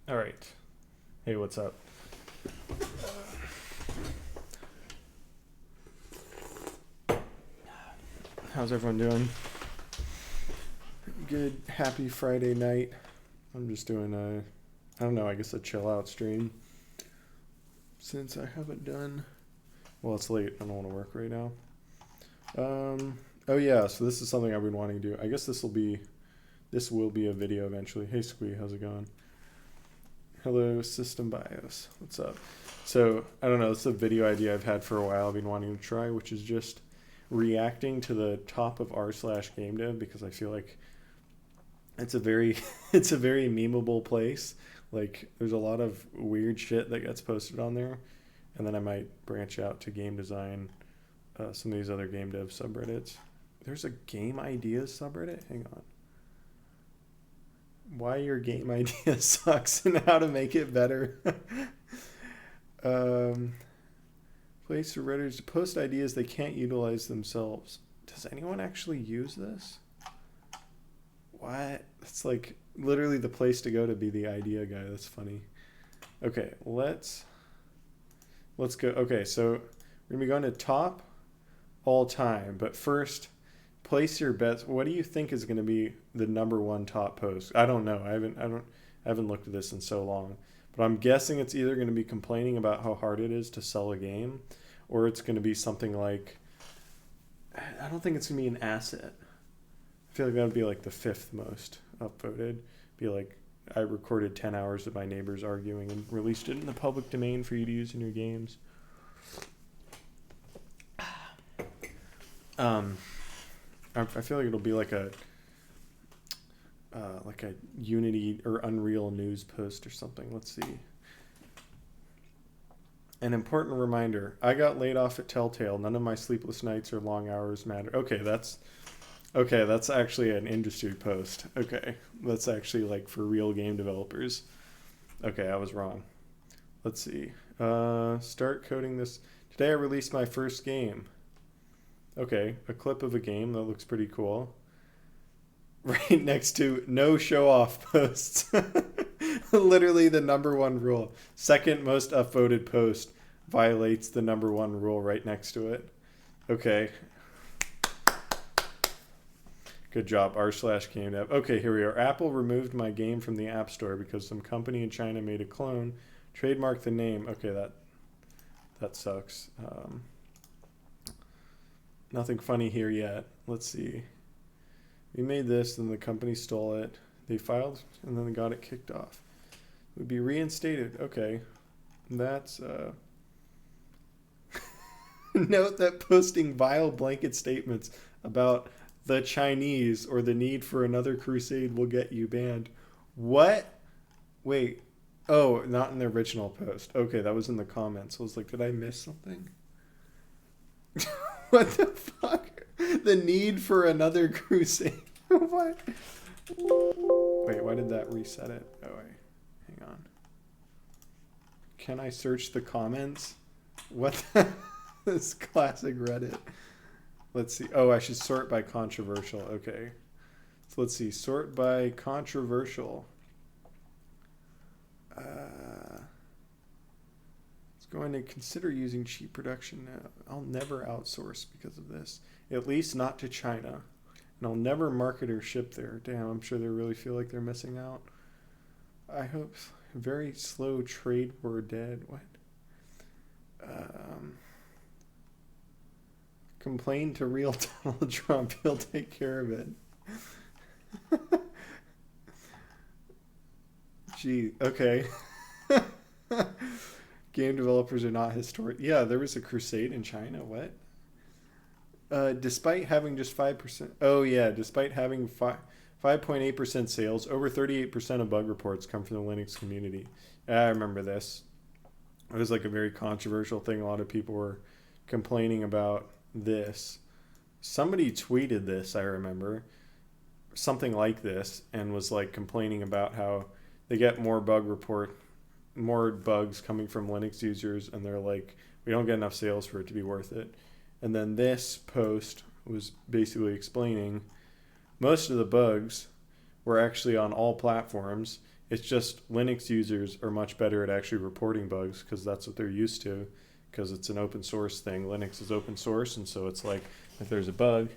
All right. Hey, what's up? How's everyone doing? Good, happy Friday night. I'm just doing I don't know, I guess a chill out stream. Since I haven't done, well, it's late. I don't want to work right now. Oh yeah, so this is something I've been wanting to do. I guess this will be a video eventually. Hey Squee, how's it going? Hello, System BIOS. What's up? So, I don't know, it's a video idea I've had for a while I've been wanting to try, which is just reacting to the top of r/gamedev, because I feel like it's a very memeable place. Like, there's a lot of weird shit that gets posted on there, and then I might branch out to game design, some of these other game dev subreddits. There's a game ideas subreddit? Hang on. Why your game idea sucks and how to make it better. Place for Redditors to post ideas they can't utilize themselves. Does anyone actually use this? What? It's like literally the place to go to be the idea guy. That's funny. Okay, let's go. Okay, so we're gonna be going to top all time, but first, place your bets. What do you think is going to be the #1 top post? I don't know. I haven't looked at this in so long, but I'm guessing it's either going to be complaining about how hard it is to sell a game, or it's going to be something like, I don't think it's going to be an asset. I feel like that would be like the 5th most upvoted. Be like, I recorded 10 hours of my neighbors arguing and released it in the public domain for you to use in your games. I feel like it'll be like a Unity or Unreal news post or something. Let's see. An important reminder: I got laid off at Telltale. None of my sleepless nights or long hours matter. Okay, that's actually an industry post. Okay, that's actually like for real game developers. Okay, I was wrong. Let's see. Start coding this. Today I released my first game. Okay, a clip of a game that looks pretty cool. Right next to no show-off posts. Literally the #1 rule. Second most upvoted post violates the #1 rule right next to it. Okay. Good job, r/gamedev. Okay, here we are. Apple removed my game from the App Store because some company in China made a clone, trademarked the name. Okay, that sucks. Nothing funny here yet. Let's see. We made this, then the company stole it. They filed, and then they got it kicked off. It would be reinstated. Okay. That's, Note that posting vile blanket statements about the Chinese or the need for another crusade will get you banned. What? Wait. Oh, not in the original post. Okay, that was in the comments. I was like, did I miss something? What the fuck? The need for another crusade. What? Wait, why did that reset it? Oh, wait. Hang on. Can I search the comments? What the? This classic Reddit. Let's see. Oh, I should sort by controversial. Okay. So let's see. Sort by controversial. It's going to consider using cheap production now. I'll never outsource because of this. At least not to China. And I'll never market or ship there. Damn, I'm sure they really feel like they're missing out. I hope. Very slow trade war dead. What? Complain to real Donald Trump. He'll take care of it. Gee, okay. Game developers are not historic. Yeah, there was a crusade in China. What? Despite having just 5%. Oh, yeah. Despite having 5.8% sales, over 38% of bug reports come from the Linux community. I remember this. It was like a very controversial thing. A lot of people were complaining about this. Somebody tweeted this, I remember. Something like this, and was like complaining about how they get more bugs coming from Linux users, and they're like, we don't get enough sales for it to be worth it. And then this post was basically explaining most of the bugs were actually on all platforms. It's just Linux users are much better at actually reporting bugs because that's what they're used to, because it's an open source thing. Linux is open source, and so it's like if there's a bug,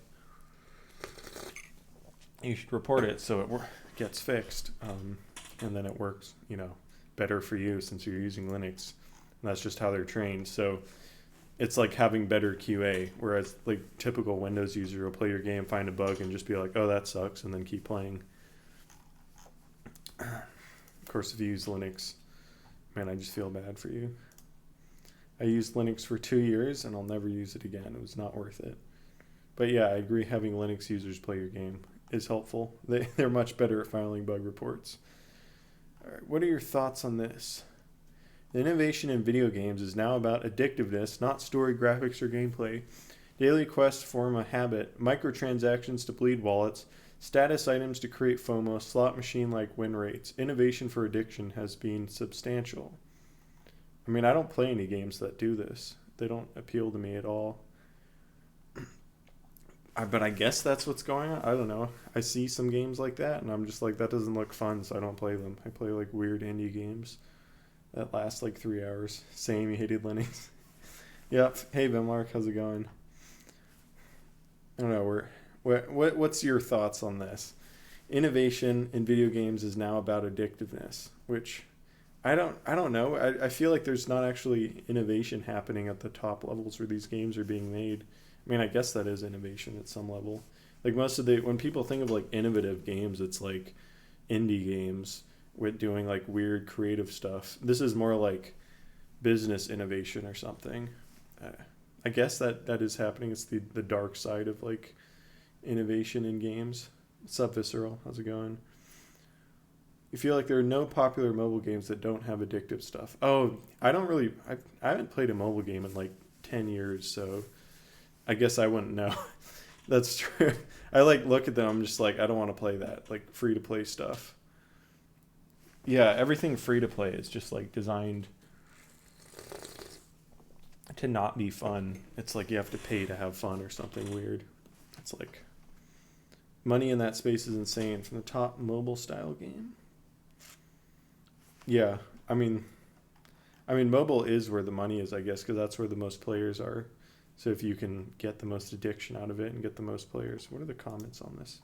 you should report it so it gets fixed, and then it works, better for you since you're using Linux. And that's just how they're trained. So it's like having better QA, whereas like typical Windows user will play your game, find a bug, and just be like, oh, that sucks, and then keep playing. Of course, if you use Linux, man, I just feel bad for you. I used Linux for 2 years, and I'll never use it again. It was not worth it. But yeah, I agree having Linux users play your game is helpful. They're much better at filing bug reports. All right, what are your thoughts on this? The innovation in video games is now about addictiveness, not story, graphics, or gameplay. Daily quests form a habit, microtransactions to bleed wallets, status items to create FOMO, slot machine-like win rates. Innovation for addiction has been substantial. I mean, I don't play any games that do this. They don't appeal to me at all. But I guess that's what's going on. I don't know. I see some games like that, and I'm just like, that doesn't look fun, so I don't play them. I play like weird indie games that last like 3 hours. Same, you hated Linux. Yep. Hey, Vimlark, how's it going? I don't know. What's your thoughts on this? Innovation in video games is now about addictiveness, which I don't know. I feel like there's not actually innovation happening at the top levels where these games are being made. I mean, I guess that is innovation at some level. Like when people think of like innovative games, it's like indie games with doing like weird creative stuff. This is more like business innovation or something. I guess that is happening. It's the dark side of like innovation in games. What's up, Visceral? How's it going? You feel like there are no popular mobile games that don't have addictive stuff. Oh, I haven't played a mobile game in like 10 years, so I guess I wouldn't know. That's true. I like look at them, I'm just like, I don't want to play that, like free to play stuff. Yeah, everything free to play is just like designed to not be fun. It's like you have to pay to have fun or something weird. It's like money in that space is insane. From the top mobile style game. Yeah, I mean mobile is where the money is, I guess, because that's where the most players are. So if you can get the most addiction out of it and get the most players. What are the comments on this?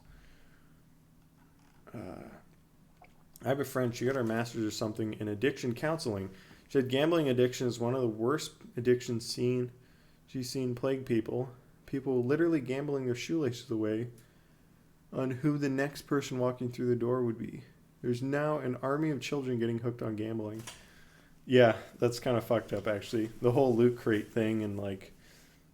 I have a friend, she got her master's or something in addiction counseling. She said gambling addiction is one of the worst addictions she's seen plague people. People literally gambling their shoelaces away on who the next person walking through the door would be. There's now an army of children getting hooked on gambling. Yeah, that's kind of fucked up, actually. The whole loot crate thing and, like...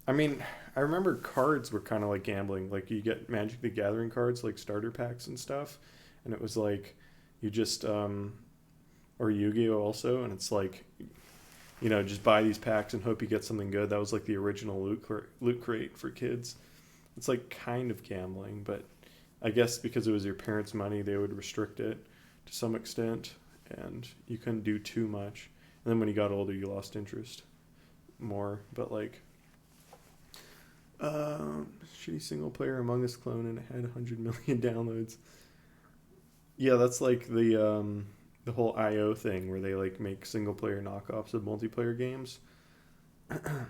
I mean, I remember cards were kind of like gambling. Like, you get Magic the Gathering cards, like starter packs and stuff. And it was like, you just... or Yu-Gi-Oh! Also, and it's like... You know, just buy these packs and hope you get something good. That was like the original loot crate for kids. It's like kind of gambling, but I guess because it was your parents' money, they would restrict it to some extent, and you couldn't do too much. And then when you got older, you lost interest more. But like, shitty single player Among Us clone, and it had 100 million downloads. Yeah, that's like the whole IO thing where they like make single player knockoffs of multiplayer games. And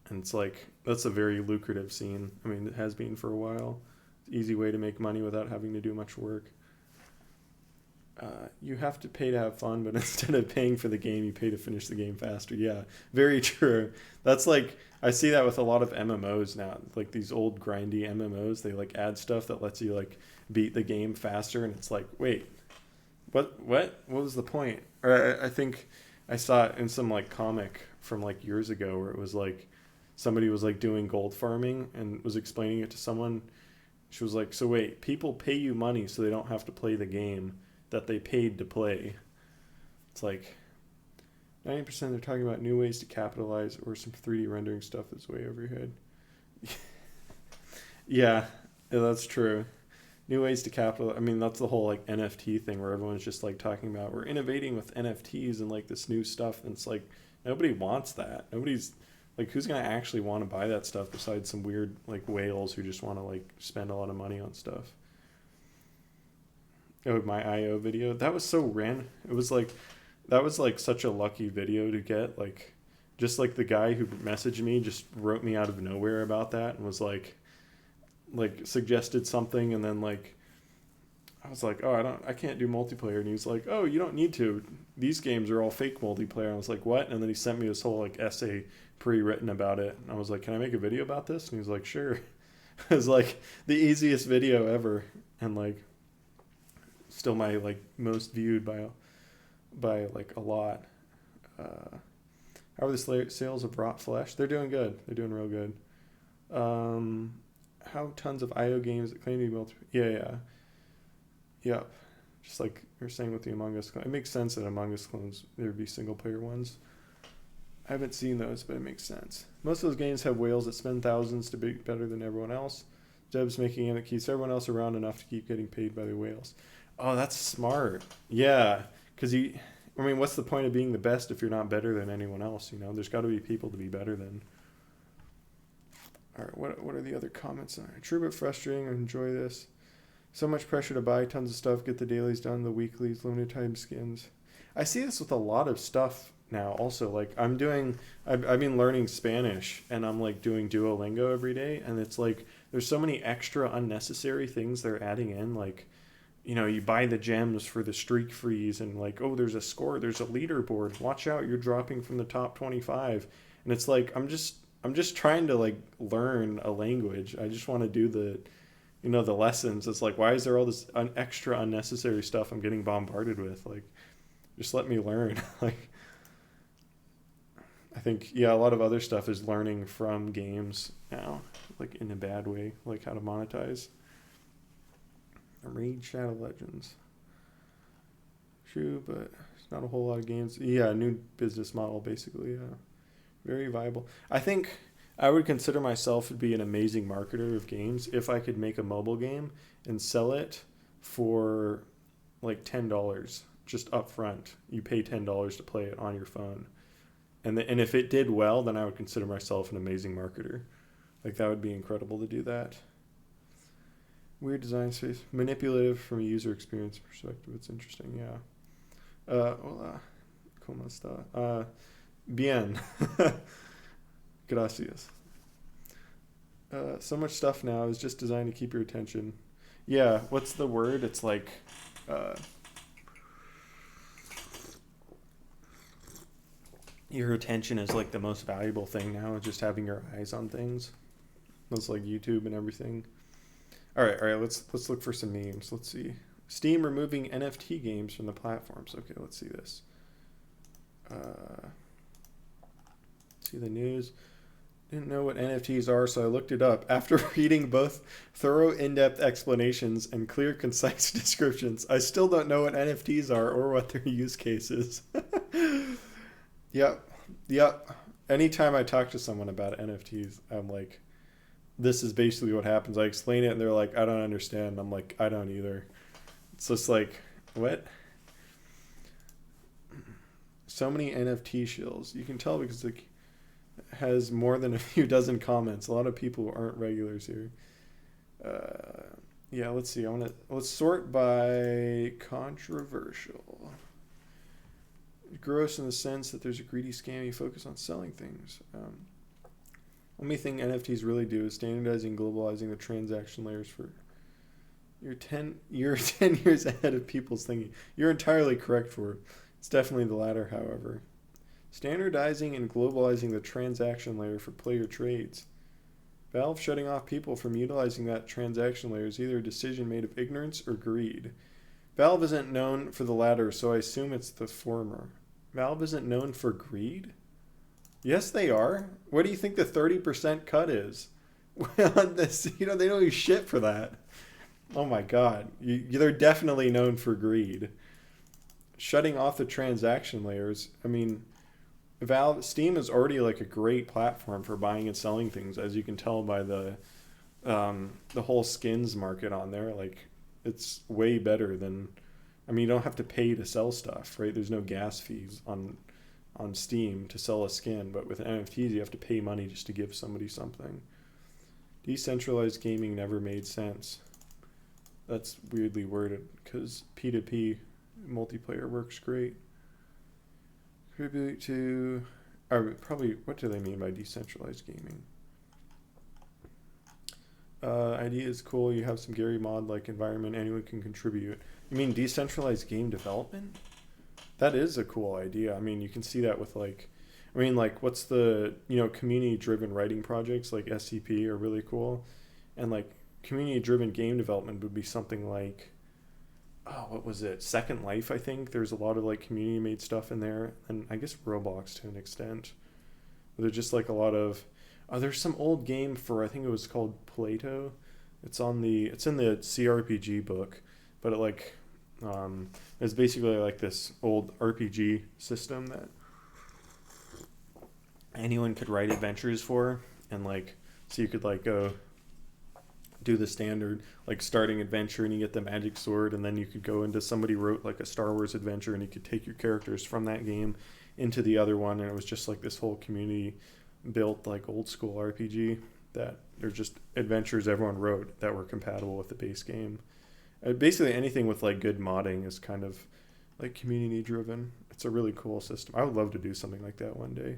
it's like, that's a very lucrative scene. I mean, it has been for a while. It's an easy way to make money without having to do much work. You have to pay to have fun, but instead of paying for the game, you pay to finish the game faster. Yeah, very true. That's like, I see that with a lot of MMOs now. Like these old grindy MMOs, they like add stuff that lets you like beat the game faster, and it's like, wait, what was the point? Or I think I saw it in some like comic from like years ago where it was like somebody was like doing gold farming and was explaining it to someone. She was like, so wait, people pay you money so they don't have to play the game that they paid to play. It's like 90% they're talking about new ways to capitalize, or some 3D rendering stuff that's way over your head. Yeah, that's true. New ways to capitalize. I mean, that's the whole like NFT thing where everyone's just like talking about we're innovating with NFTs and like this new stuff, and it's like nobody wants that. Nobody's like, who's gonna actually want to buy that stuff besides some weird like whales who just want to like spend a lot of money on stuff. Oh, my IO video, that was so random. It was like, that was like such a lucky video to get. Like, just like the guy who messaged me just wrote me out of nowhere about that and was like suggested something, and then like I was like, oh, I can't do multiplayer, and he was like, oh, you don't need to, these games are all fake multiplayer. I was like, what? And then he sent me this whole like essay pre-written about it, and I was like, can I make a video about this? And he was like, sure. It was like the easiest video ever, and like still my like most viewed by like a lot. How are the sales of Rot Flesh? They're doing good. They're doing real good. How tons of IO games that claim to be multiplayer. Yep. Just like you're saying with the Among Us clone. It makes sense that Among Us clones, there would be single player ones. I haven't seen those, but it makes sense. Most of those games have whales that spend thousands to be better than everyone else. Deb's making it that keeps everyone else around enough to keep getting paid by the whales. Oh, that's smart. Yeah, because what's the point of being the best if you're not better than anyone else? You know, there's got to be people to be better than. All right, what are the other comments? True but frustrating. I enjoy this. So much pressure to buy tons of stuff, get the dailies done, the weeklies, limited time skins. I see this with a lot of stuff now. Also, like I've been learning Spanish, and I'm like doing Duolingo every day, and it's like there's so many extra unnecessary things they're adding in, like, you know, you buy the gems for the streak freeze, and like, oh, there's a score, there's a leaderboard, watch out, you're dropping from the top 25. And it's like, I'm just trying to like learn a language. I just want to do the lessons. It's like, why is there all this extra unnecessary stuff I'm getting bombarded with? Like, just let me learn. Like, I think, yeah, a lot of other stuff is learning from games now, like in a bad way, like how to monetize. Raid Shadow Legends. True, but it's not a whole lot of games. Yeah, new business model, basically. Yeah, very viable. I think I would consider myself to be an amazing marketer of games if I could make a mobile game and sell it for like $10 just up front. You pay $10 to play it on your phone. And if it did well, then I would consider myself an amazing marketer. Like, that would be incredible to do that. Weird design space. Manipulative from a user experience perspective. It's interesting, yeah. Hola. ¿Cómo está? Bien. Gracias. So much stuff now is just designed to keep your attention. Yeah, what's the word? It's like... your attention is like the most valuable thing now, just having your eyes on things. It's like YouTube and everything. All right, let's look for some memes. Let's see. Steam removing NFT games from the platforms. Okay, let's see this. See the news. Didn't know what NFTs are, so I looked it up. After reading both thorough, in-depth explanations and clear, concise descriptions, I still don't know what NFTs are or what their use case is. Yep. Anytime I talk to someone about NFTs, I'm like, this is basically what happens. I explain it and they're like, I don't understand. I'm like, I don't either. It's just like, what? So many NFT shills. You can tell because it has more than a few dozen comments. A lot of people aren't regulars here. Yeah, let's see. Let's sort by controversial. Gross in the sense that there's a greedy, scammy focus on selling things. Only thing NFTs really do is standardizing and globalizing the transaction layers for you're 10 years ahead of people's thinking. You're entirely correct for it. It's definitely the latter, however. Standardizing and globalizing the transaction layer for player trades. Valve shutting off people from utilizing that transaction layer is either a decision made of ignorance or greed. Valve isn't known for the latter, so I assume it's the former. Valve isn't known for greed? Yes, they are. What do you think the 30% cut is? On this, they don't use shit for that. Oh my god. They're definitely known for greed. Shutting off the transaction layers. I mean, Steam is already like a great platform for buying and selling things, as you can tell by the whole skins market on there. Like, it's way better than... I mean, you don't have to pay to sell stuff, right? There's no gas fees on Steam to sell a skin, but with NFTs, you have to pay money just to give somebody something. Decentralized gaming never made sense. That's weirdly worded, because P2P multiplayer works great. Contribute to... probably, what do they mean by decentralized gaming? Idea is cool. You have some Gary mod-like environment. Anyone can contribute. You mean decentralized game development? That is a cool idea. I mean, you can see that with what's the, community-driven writing projects like SCP are really cool. And like community-driven game development would be something like, what was it? Second Life, I think. There's a lot of like community-made stuff in there. And I guess Roblox to an extent. There's just like a lot of... there's some old game for, I think it was called Plato. It's in the CRPG book, but it's basically like this old RPG system that anyone could write adventures for, and so you could go do the standard starting adventure and you get the magic sword, and then you could go into, somebody wrote a Star Wars adventure and you could take your characters from that game into the other one, and it was just this whole community built old school RPG that they're just adventures everyone wrote that were compatible with the base game. Basically anything with good modding is kind of community driven. It's a really cool system. I would love to do something like that one day.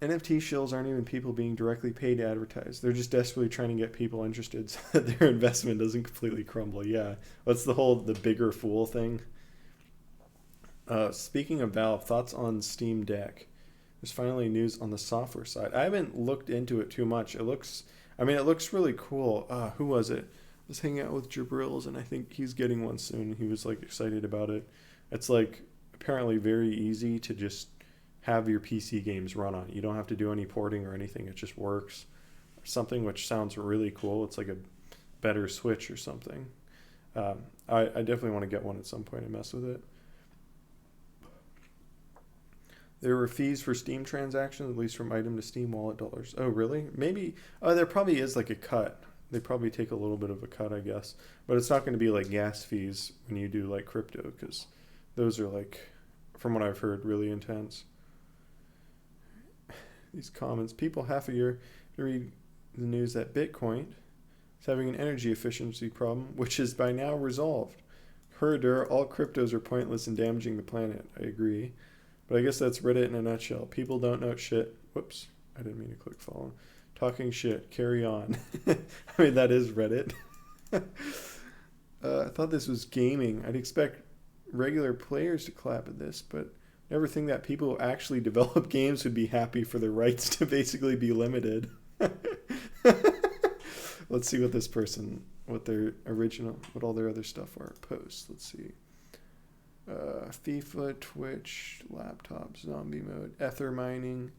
NFT shills aren't even people being directly paid to advertise. They're just desperately trying to get people interested so that their investment doesn't completely crumble. Yeah, that's the bigger fool thing. Speaking of Valve, thoughts on Steam Deck? There's finally news on the software side. I haven't looked into it too much. It looks really cool. Who was it? I was hanging out with Jabril's, and I think he's getting one soon. He was excited about it. It's apparently very easy to just have your PC games run on it. You don't have to do any porting or anything. It just works. Something which sounds really cool. It's like a better Switch or something. I definitely want to get one at some point and mess with it. There were fees for Steam transactions, at least from item to Steam wallet dollars. Oh, really? Maybe. There probably is a cut. They probably take a little bit of a cut, I guess. But it's not going to be gas fees when you do crypto, because those are from what I've heard, really intense. These comments. People half a year to read the news that Bitcoin is having an energy efficiency problem, which is by now resolved. Herder, all cryptos are pointless and damaging the planet. I agree. But I guess that's Reddit in a nutshell. People don't know shit. Whoops, I didn't mean to click follow. Talking shit, carry on. I mean, that is Reddit. I thought this was gaming. I'd expect regular players to clap at this, but never think that people who actually develop games would be happy for their rights to basically be limited. Let's see what this person, what their original, what all their other stuff are. Posts, let's see. FIFA, Twitch, laptop, zombie mode, ether mining.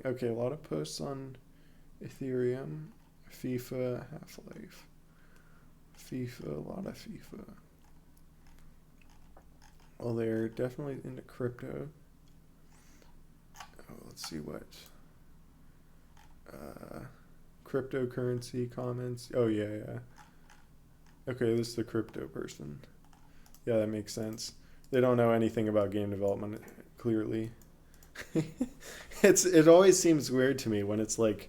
Okay, a lot of posts on Ethereum, FIFA, Half-Life. FIFA, a lot of FIFA. Well, they're definitely into crypto. Oh, let's see what. Cryptocurrency comments. Oh, yeah. Okay, this is the crypto person. Yeah, that makes sense. They don't know anything about game development, clearly. It always seems weird to me when it's like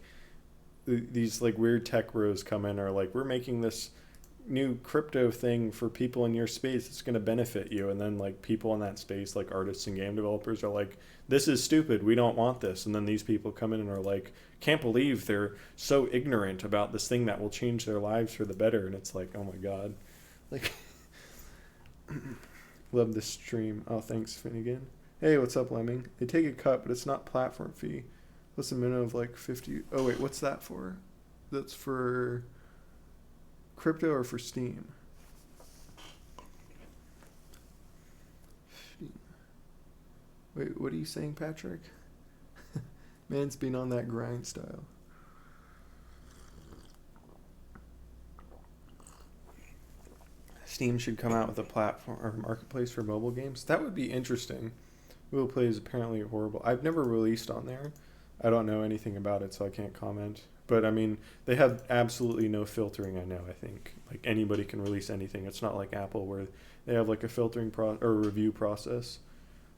these like weird tech bros come in or like, we're making this new crypto thing for people in your space. It's going to benefit you. And then like people in that space, like artists and game developers, are like, this is stupid. We don't want this. And then these people come in and are like, can't believe they're so ignorant about this thing that will change their lives for the better. And it's like, oh my God. Like, love this stream. Oh, thanks, Finnegan. Hey, what's up, Lemming? They take a cut, but it's not platform fee. What's a minimum of like 50? Oh, wait, what's that for? That's for crypto or for Steam? Wait, what are you saying, Patrick? Man's been on that grind style. Steam should come out with a platform or marketplace for mobile games. That would be interesting. Google Play is apparently horrible. I've never released on there. I don't know anything about it, so I can't comment. But I mean, they have absolutely no filtering. I know. I think like anybody can release anything. It's not like Apple where they have like a filtering or review process.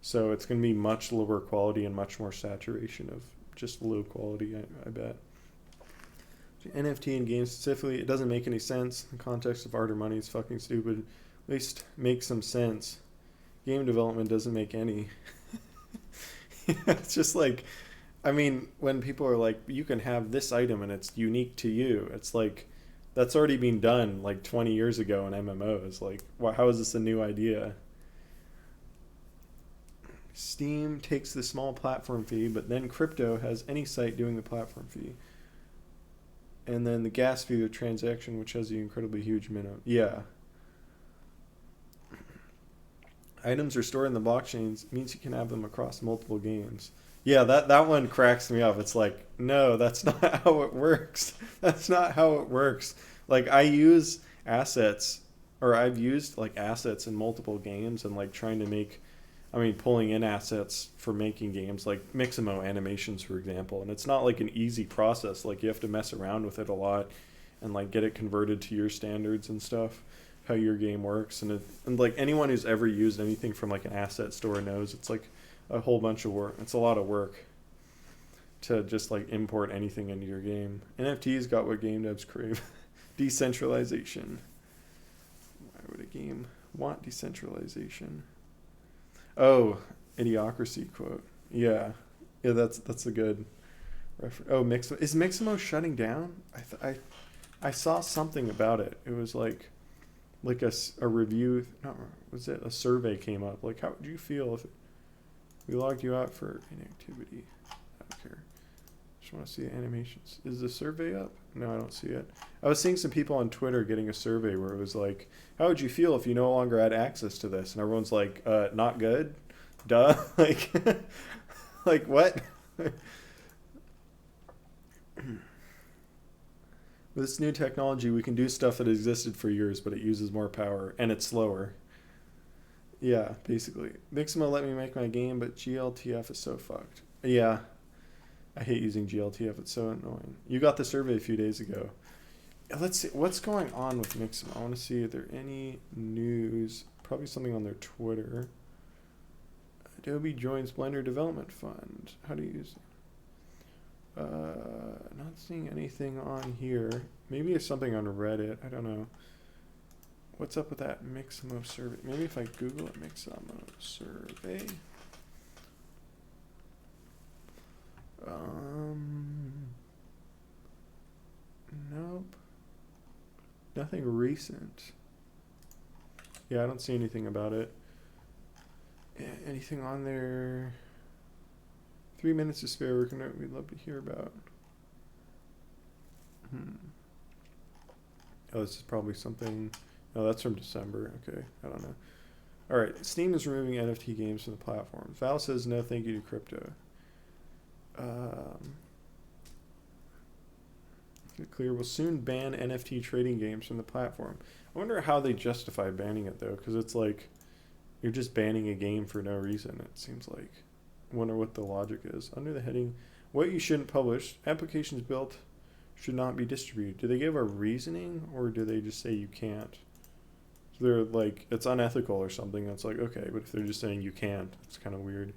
So it's going to be much lower quality and much more saturation of just low quality. I bet. NFT in games specifically, it doesn't make any sense. In the context of art or money, it's fucking stupid. At least make some sense. Game development doesn't make any. It's just like, I mean, when people are like, you can have this item and it's unique to you, it's like, that's already been done like 20 years ago in MMOs. Like, how is this a new idea? Steam takes the small platform fee, but then crypto has any site doing the platform fee. And then the gas fee of the transaction, which has the incredibly huge minimum. Yeah. Items are stored in the blockchains means you can have them across multiple games. Yeah, that one cracks me up. It's like, no, that's not how it works. That's not how it works. Like, I've used like assets in multiple games and like trying to make, pulling in assets for making games like Mixamo animations, for example. And it's not like an easy process. Like, you have to mess around with it a lot and like get it converted to your standards and stuff, how your game works. And like anyone who's ever used anything from like an asset store knows it's like a whole bunch of work. It's a lot of work to just like import anything into your game. NFTs got what game devs crave. Decentralization. Why would a game want decentralization? Oh, Idiocracy quote. Yeah, that's a good reference. Oh, is Mixamo shutting down? I saw something about it. It was like a review. No, was it a survey came up? Like, how would you feel if we logged you out for inactivity? I don't care. Just want to see the animations. Is the survey up? No, I don't see it. I was seeing some people on Twitter getting a survey where it was like, how would you feel if you no longer had access to this? And everyone's like, not good. Duh. Like, like what? With this new technology, we can do stuff that existed for years, but it uses more power and it's slower. Yeah, basically. Mixamo let me make my game, but GLTF is so fucked. Yeah. I hate using GLTF. It's so annoying. You got the survey a few days ago. Let's see. What's going on with Mixamo? I want to see if there any news. Probably something on their Twitter. Adobe joins Blender Development Fund. How do you use it? Not seeing anything on here. Maybe it's something on Reddit. I don't know. What's up with that Mixamo survey? Maybe if I Google it, Mixamo survey. Nope. Nothing recent. Yeah, I don't see anything about it. Anything on there? 3 minutes to spare. We'd love to hear about. Oh, this is probably something. No, that's from December. Okay, I don't know. All right, Steam is removing NFT games from the platform. Valve says no thank you to crypto. Clear will soon ban NFT trading games from the platform. I wonder how they justify banning it, though, because it's like you're just banning a game for no reason, it seems like. I wonder what the logic is. Under the heading, what you shouldn't publish, applications built should not be distributed. Do they give a reasoning, or do they just say you can't? So they're like, it's unethical or something. It's like, okay, but if they're just saying you can't, it's kind of weird.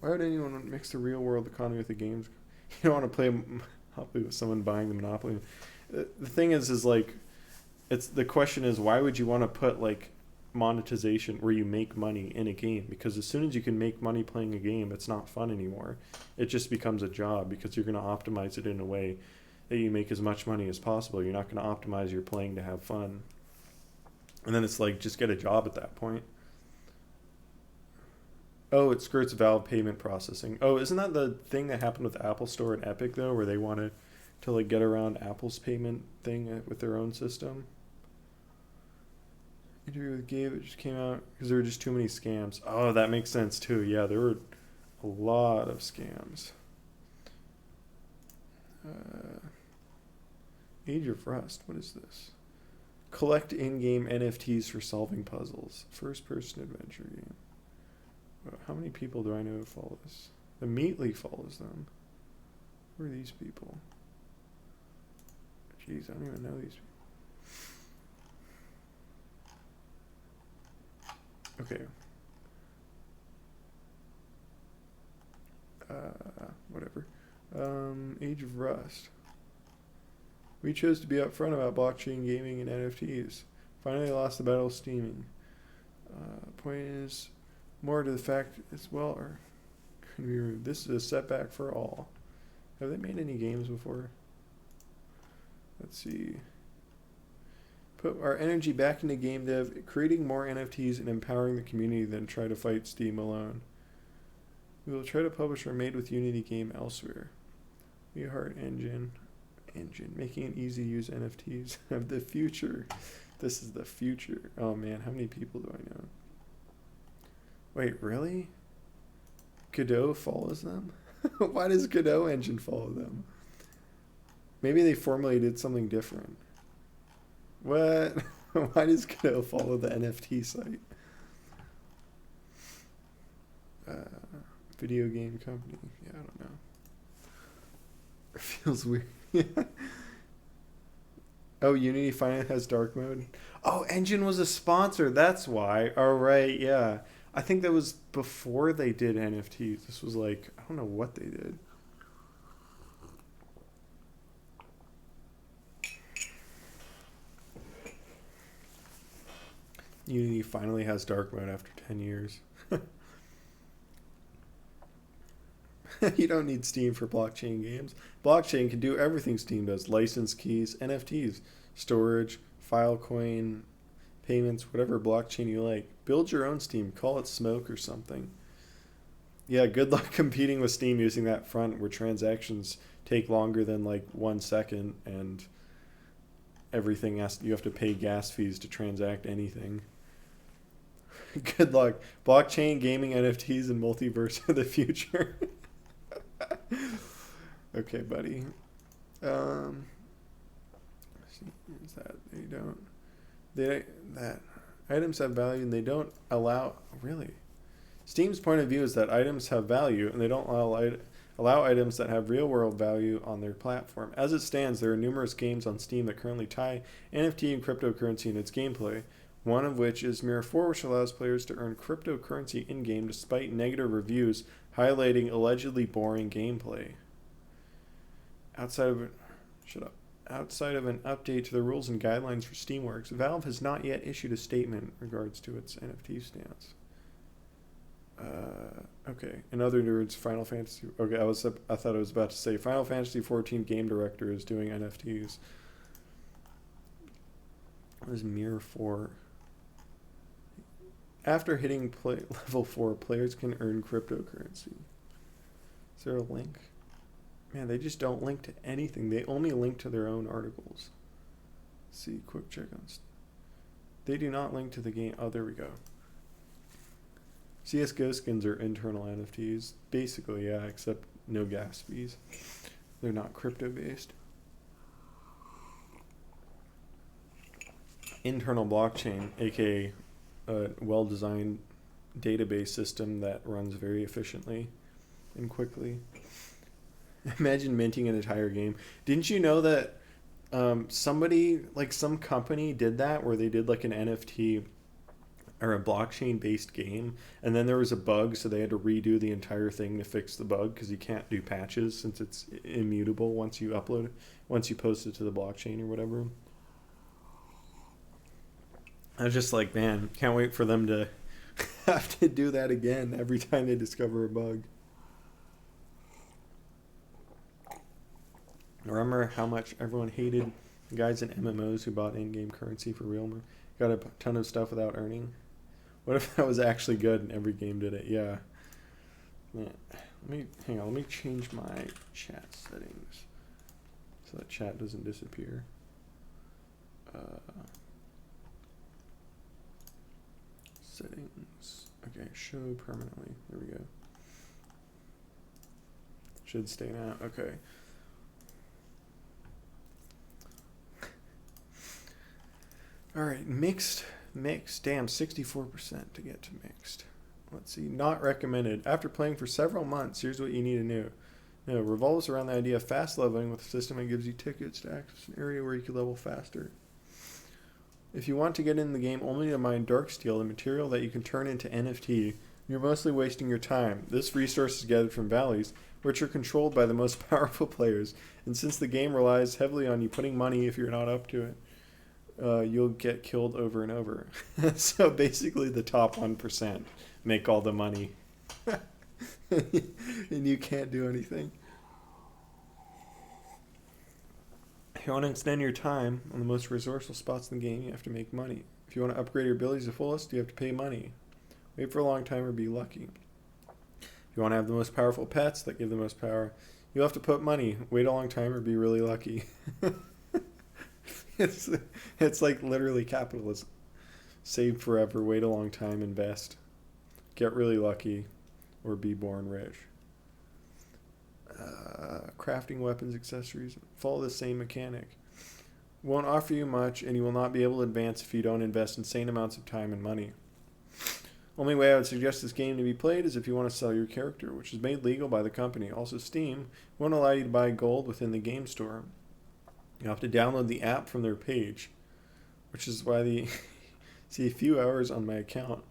Why would anyone mix the real world economy with the games? You don't want to play Monopoly with someone buying the Monopoly. The thing is like, the question is, why would you want to put like monetization where you make money in a game? Because as soon as you can make money playing a game, it's not fun anymore. It just becomes a job because you're going to optimize it in a way that you make as much money as possible. You're not going to optimize your playing to have fun. And then it's like, just get a job at that point. Oh, it skirts Valve payment processing. Oh, isn't that the thing that happened with Apple Store and Epic, though, where they wanted to like get around Apple's payment thing with their own system? Interview with Gabe, it just came out because there were just too many scams. Oh, that makes sense, too. Yeah, there were a lot of scams. Age of Rust, what is this? Collect in-game NFTs for solving puzzles. First-person adventure game. How many people do I know who follow this? The Meatly follows them. Who are these people? Jeez, I don't even know these people. Okay. Whatever. Age of Rust. We chose to be upfront about blockchain gaming and NFTs. Finally lost the battle of steaming. Point is, more to the fact as well, or can be removed. This is a setback for all. Have they made any games before? Let's see. Put our energy back into game dev, creating more NFTs and empowering the community than try to fight Steam alone. We will try to publish our Made with Unity game elsewhere. We heart engine, making it easy to use NFTs of the future. This is the future. Oh man, how many people do I know? Wait, really? Godot follows them? Why does Godot engine follow them? Maybe they formerly did something different. What? Why does Godot follow the NFT site? Video game company. Yeah, I don't know. It feels weird. Oh, Unity finally has dark mode. Oh, Engine was a sponsor. That's why. All right, yeah. I think that was before they did NFTs. This was like, I don't know what they did. Unity finally has dark mode after 10 years. You don't need Steam for blockchain games. Blockchain can do everything Steam does. License keys, NFTs, storage, Filecoin, payments, whatever blockchain you like. Build your own Steam. Call it Smoke or something. Yeah, good luck competing with Steam using that front where transactions take longer than like 1 second and everything you have to pay gas fees to transact anything. Good luck. Blockchain, gaming, NFTs, and multiverse of the future. Okay, buddy. Is that that items have value and they don't allow. Really, Steam's point of view is that items have value and they don't allow items that have real world value on their platform. As it stands, there are numerous games on Steam that currently tie NFT and cryptocurrency in its gameplay. One of which is Mirror 4, which allows players to earn cryptocurrency in-game despite negative reviews highlighting allegedly boring gameplay. Outside of an update to the rules and guidelines for Steamworks, Valve has not yet issued a statement in regards to its NFT stance. Okay. In other words, Final Fantasy. Okay, I thought I was about to say Final Fantasy 14 game director is doing NFTs. What is Mirror 4? After hitting level 4, players can earn cryptocurrency. Is there a link? Man, they just don't link to anything. They only link to their own articles. Let's see, quick check on. They do not link to the game. Oh, there we go. CSGO skins are internal NFTs. Basically, yeah, except no gas fees. They're not crypto based. Internal blockchain, aka a well-designed database system that runs very efficiently and quickly. Imagine minting an entire game. Didn't you know that somebody, like some company did that where they did like an NFT or a blockchain based game, and then there was a bug, so they had to redo the entire thing to fix the bug because you can't do patches since it's immutable once you post it to the blockchain or whatever. I was just like, man, can't wait for them to have to do that again every time they discover a bug. Remember how much everyone hated the guys in MMOs who bought in-game currency for real? Got a ton of stuff without earning. What if that was actually good and every game did it? Yeah. Man, let me change my chat settings so that chat doesn't disappear. Settings. Okay, show permanently. There we go. Should stay now. Okay. All right, mixed. Damn, 64% to get to mixed. Let's see, not recommended. After playing for several months, here's what you need to know. No, revolves around the idea of fast leveling with a system that gives you tickets to access an area where you can level faster. If you want to get in the game only to mine dark steel, the material that you can turn into NFT, you're mostly wasting your time. This resource is gathered from valleys, which are controlled by the most powerful players, and since the game relies heavily on you putting money if you're not up to it, you'll get killed over and over. So basically the top 1% make all the money. And you can't do anything. If you want to extend your time on the most resourceful spots in the game, you have to make money. If you want to upgrade your abilities to fullest, you have to pay money. Wait for a long time or be lucky. If you want to have the most powerful pets that give the most power, you'll have to put money. Wait a long time or be really lucky. It's like literally capitalism. Save forever, wait a long time, invest. Get really lucky, or be born rich. Crafting weapons, accessories, follow the same mechanic. Won't offer you much, and you will not be able to advance if you don't invest insane amounts of time and money. Only way I would suggest this game to be played is if you want to sell your character, which is made legal by the company. Also, Steam won't allow you to buy gold within the game store. You have to download the app from their page, which is why they see a few hours on my account.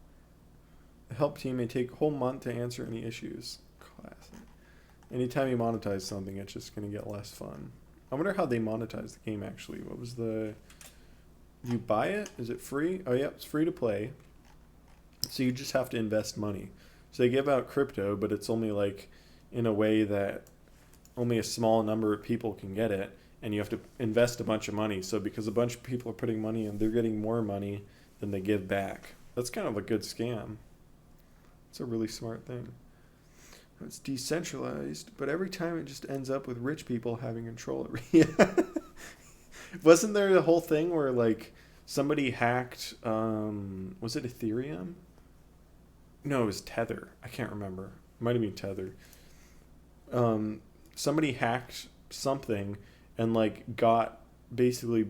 The help team may take a whole month to answer any issues. Classic. Anytime you monetize something, it's just going to get less fun. I wonder how they monetize the game, actually. What was the... You buy it? Is it free? Oh, yeah, it's free to play. So you just have to invest money. So they give out crypto, but it's only like in a way that only a small number of people can get it. And you have to invest a bunch of money. So because a bunch of people are putting money in, they're getting more money than they give back. That's kind of a good scam. It's a really smart thing. It's decentralized, but every time it just ends up with rich people having control over it. Wasn't there the whole thing where like somebody hacked, was it Ethereum? No, it was Tether. I can't remember. It might have been Tether. Somebody hacked something and like got basically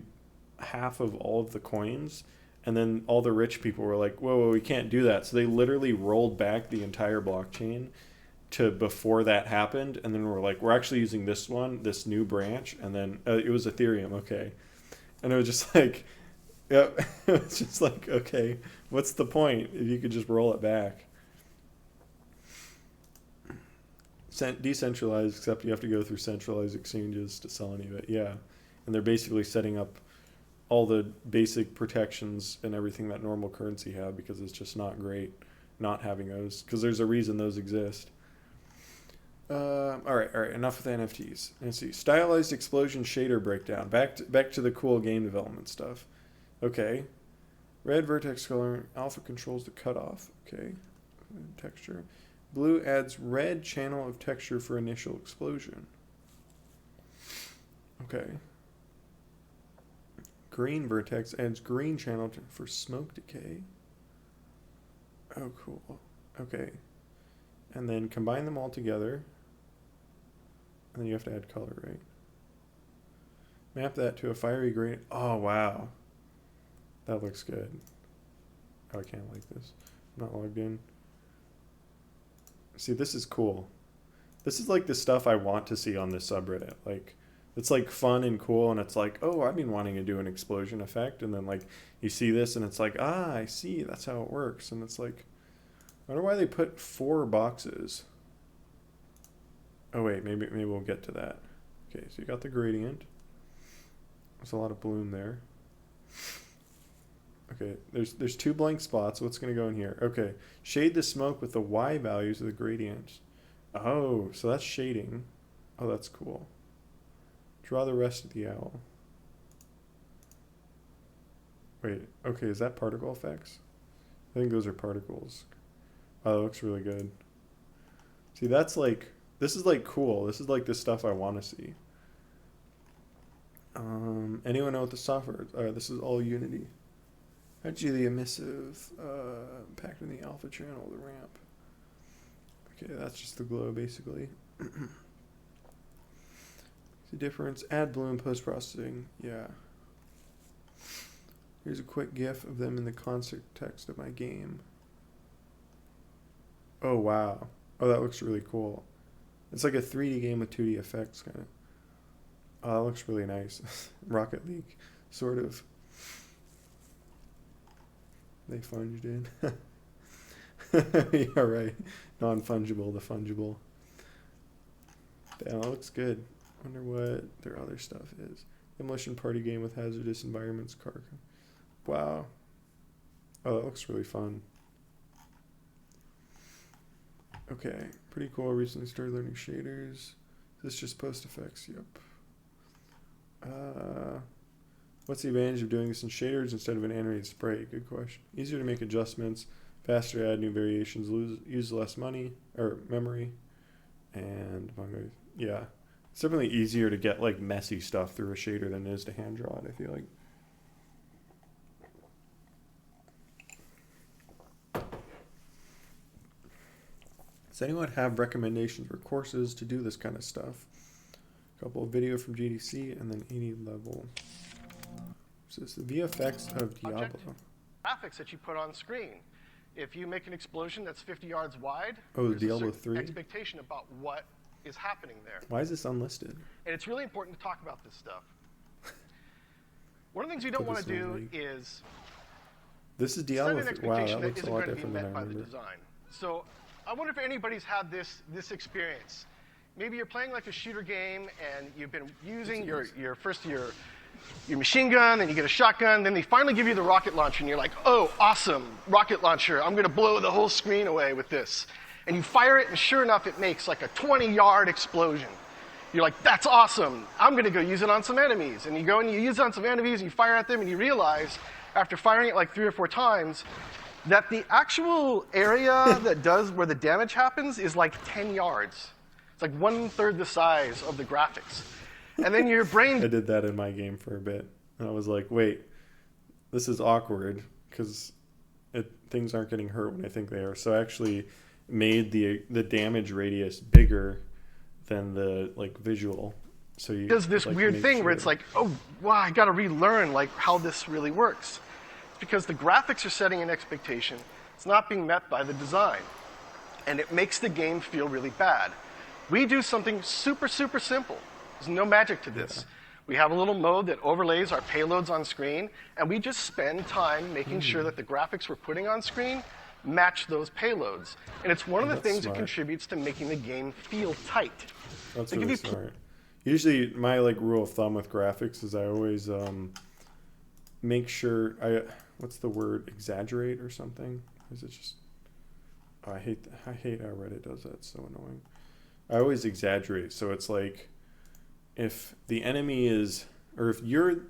half of all of the coins, and then all the rich people were like, whoa, we can't do that. So they literally rolled back the entire blockchain to before that happened, and then we're like, we're actually using this new branch, and then it was Ethereum, okay. And it was just like, yeah, it was just like, okay, what's the point if you could just roll it back? Decentralized, except you have to go through centralized exchanges to sell any of it. Yeah, and they're basically setting up all the basic protections and everything that normal currency have because it's just not great. not having those, because there's a reason those exist. All right. Enough with NFTs. Let's see. Stylized explosion shader breakdown. Back to the cool game development stuff. Okay. Red vertex color. Alpha controls the cutoff. Okay. Texture. Blue adds red channel of texture for initial explosion. Okay. Green vertex adds green channel for smoke decay. Oh, cool. Okay. And then combine them all together. And then you have to add color, right? Map that to a fiery green. Oh, wow. That looks good. Oh, I can't like this. I'm not logged in. See, this is cool. This is like the stuff I want to see on this subreddit. Like, it's like fun and cool, and it's like, oh, I've been wanting to do an explosion effect, and then like you see this, and it's like, ah, I see, that's how it works, and it's like, I wonder why they put 4 boxes. Oh wait, maybe we'll get to that. Okay, so you got the gradient. There's a lot of bloom there. Okay, there's 2 blank spots. What's going to go in here? Okay, shade the smoke with the Y values of the gradient. Oh, so that's shading. Oh, that's cool. Draw the rest of the owl. Wait, okay, is that particle effects? I think those are particles. Oh, that looks really good. See, that's like, this is like cool. This is like the stuff I want to see. Anyone know what the software is? This is all Unity. Actually, the emissive packed in the alpha channel, the ramp. Okay, that's just the glow, basically. The difference, add bloom post-processing. Yeah. Here's a quick GIF of them in the context of my game. Oh, wow. Oh, that looks really cool. It's like a 3D game with 2D effects, kind of. Oh, that looks really nice. Rocket League, sort of. They funged in. Yeah, right. Non-fungible, the fungible. Damn, that looks good. Wonder what their other stuff is. Demolition party game with hazardous environments. Car. Wow. Oh, that looks really fun. Okay, pretty cool. Recently started learning shaders. Is this just post effects? Yep. What's the advantage of doing this in shaders instead of an animated spray? Good question. Easier to make adjustments, faster to add new variations, use less money or memory, and yeah, it's definitely easier to get like messy stuff through a shader than it is to hand draw it, I feel like. Does anyone have recommendations for courses to do this kind of stuff? A couple of video from GDC and then 80 level. So it's the VFX of Diablo. Graphics that you put on screen. If you make an explosion that's 50 yards wide, oh, there's Diablo a certain 3 expectation about what is happening there. Why is this unlisted? And it's really important to talk about this stuff. One of the things we don't want to do is this is Diablo 3. Wow, that looks a lot going to be different than I met by the remember. design. So I wonder if anybody's had this experience. Maybe you're playing like a shooter game and you've been using your machine gun, then you get a shotgun, then they finally give you the rocket launcher and you're like, oh, awesome, rocket launcher, I'm going to blow the whole screen away with this. And you fire it and sure enough it makes like a 20-yard explosion. You're like, that's awesome, I'm going to go use it on some enemies. And you go and you use it on some enemies and you fire at them and you realize after firing it like 3 or 4 times that the actual area where the damage happens is like 10 yards. It's like 1/3 the size of the graphics. And then your brain... I did that in my game for a bit. And I was like, wait, this is awkward because things aren't getting hurt when I think they are. So I actually made the damage radius bigger than the like visual. So you does this like, weird thing where it's like, oh, wow, I got to relearn like how this really works. It's because the graphics are setting an expectation. It's not being met by the design. And it makes the game feel really bad. We do something super, super simple. There's no magic to this. Yeah. We have a little mode that overlays our payloads on screen, and we just spend time making sure that the graphics we're putting on screen match those payloads. And it's one of the things that contributes to making the game feel tight. That's really smart. Usually, my like rule of thumb with graphics is I always make sure what's the word? Exaggerate or something? Is it just Oh, I hate how Reddit does that. It's so annoying. I always exaggerate. So it's like if the enemy is, or if you're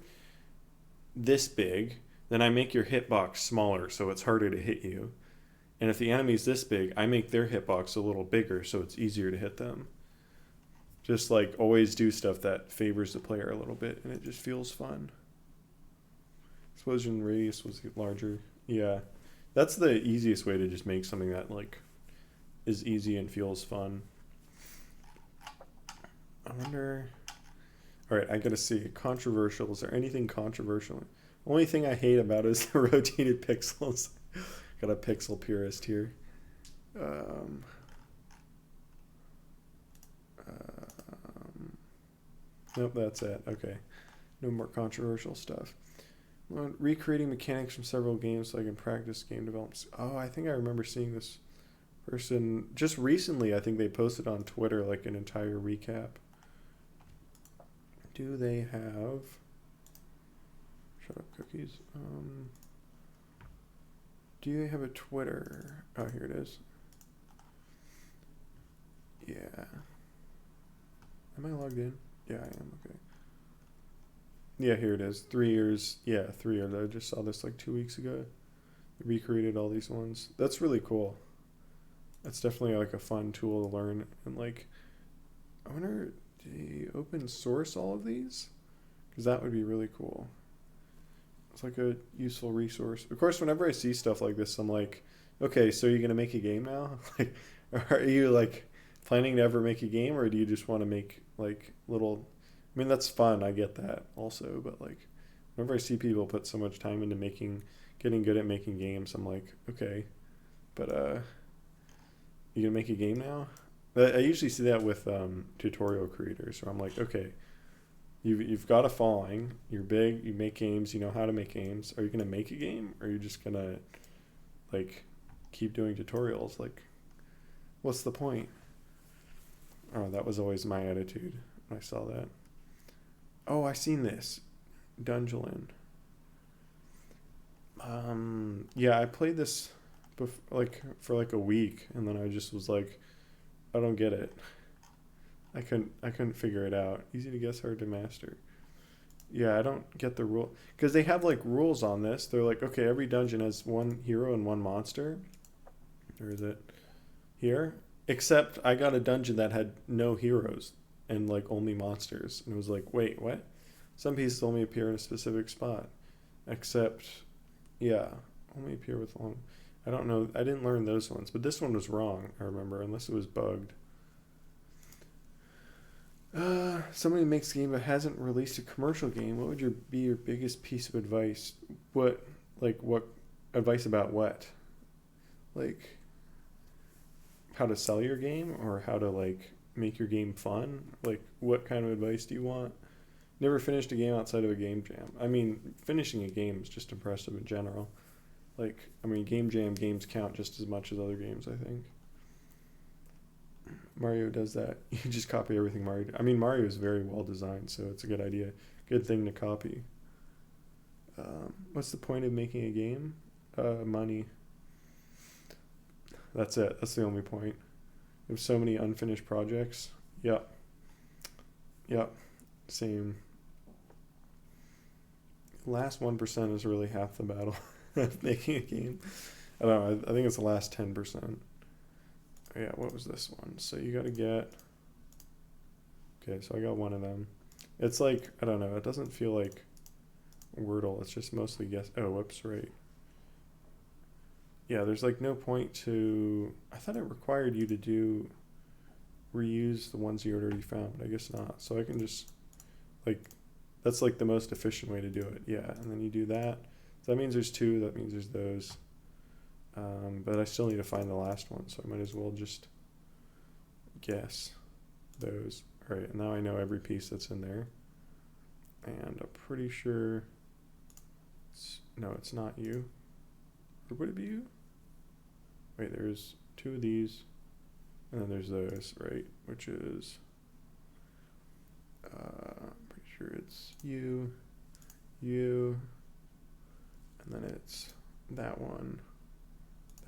this big, then I make your hitbox smaller so it's harder to hit you. And if the enemy's this big, I make their hitbox a little bigger so it's easier to hit them. Just like always do stuff that favors the player a little bit and it just feels fun. Explosion radius was larger. Yeah. That's the easiest way to just make something that like is easy and feels fun. I wonder. Alright, I gotta see. Controversial. Is there anything controversial? Only thing I hate about it is the rotated pixels. Got a pixel purist here. Nope, that's it. Okay. No more controversial stuff. Well, recreating mechanics from several games so I can practice game development. Oh, I think I remember seeing this person just recently. I think they posted on Twitter like an entire recap. Do they have... Shut up, cookies. Do they have a Twitter? Oh, here it is. Yeah. Am I logged in? Yeah, I am. Okay. Yeah, here it is. 3 years. Yeah, 3 years. I just saw this like 2 weeks ago. They recreated all these ones. That's really cool. That's definitely like a fun tool to learn. And like, I wonder, do they open source all of these? Because that would be really cool. It's like a useful resource. Of course, whenever I see stuff like this, I'm like, okay, so you're going to make a game now? Like, are you like planning to ever make a game, or do you just want to make like little... I mean, that's fun. I get that also. But like, whenever I see people put so much time into getting good at making games, I'm like, okay, but you gonna make a game now? I usually see that with tutorial creators, where I'm like, okay, you've got a following, you're big, you make games, you know how to make games. Are you gonna make a game, or are you just gonna like keep doing tutorials? Like, what's the point? Oh, that was always my attitude when I saw that. Oh, I seen this. Dungeon. Yeah, I played this for like a week, and then I just was like, I don't get it. I couldn't figure it out. Easy to guess, hard to master. Yeah, I don't get the rule, because they have like rules on this. They're like, okay, every dungeon has one hero and one monster. Or is it here? Except I got a dungeon that had no heroes and like only monsters, and it was like, wait, what? Some pieces only appear in a specific spot. Except, yeah, only appear with long... I don't know. I didn't learn those ones, but this one was wrong, I remember, unless it was bugged. Somebody makes a game but hasn't released a commercial game. What would be your biggest piece of advice? What advice about what? Like, how to sell your game, or how to like make your game fun? Like, what kind of advice do you want? Never finished a game outside of a game jam. I mean, finishing a game is just impressive in general. Like, I mean, game jam games count just as much as other games, I think. Mario does that. You just copy everything Mario did. I mean, Mario is very well designed, so it's a good idea. Good thing to copy. What's the point of making a game? Money. That's it. That's the only point. There's so many unfinished projects. Yep. Same. Last 1% is really half the battle of making a game. I don't know. I think it's the last 10%. Yeah, what was this one? So you got to get... Okay, so I got one of them. It's like, I don't know. It doesn't feel like Wordle. It's just mostly guess. Oh, whoops, right. Yeah, there's like no point to... I thought it required you to reuse the ones you had already found, but I guess not. So I can just, like, that's like the most efficient way to do it. Yeah, and then you do that. So that means there's two. That means there's those. But I still need to find the last one, so I might as well just guess those. All right, and now I know every piece that's in there. And I'm pretty sure... No, it's not you. Or would it be you? Wait, there's two of these. And then there's those, right? Which is... I'm pretty sure it's you, and then it's that one,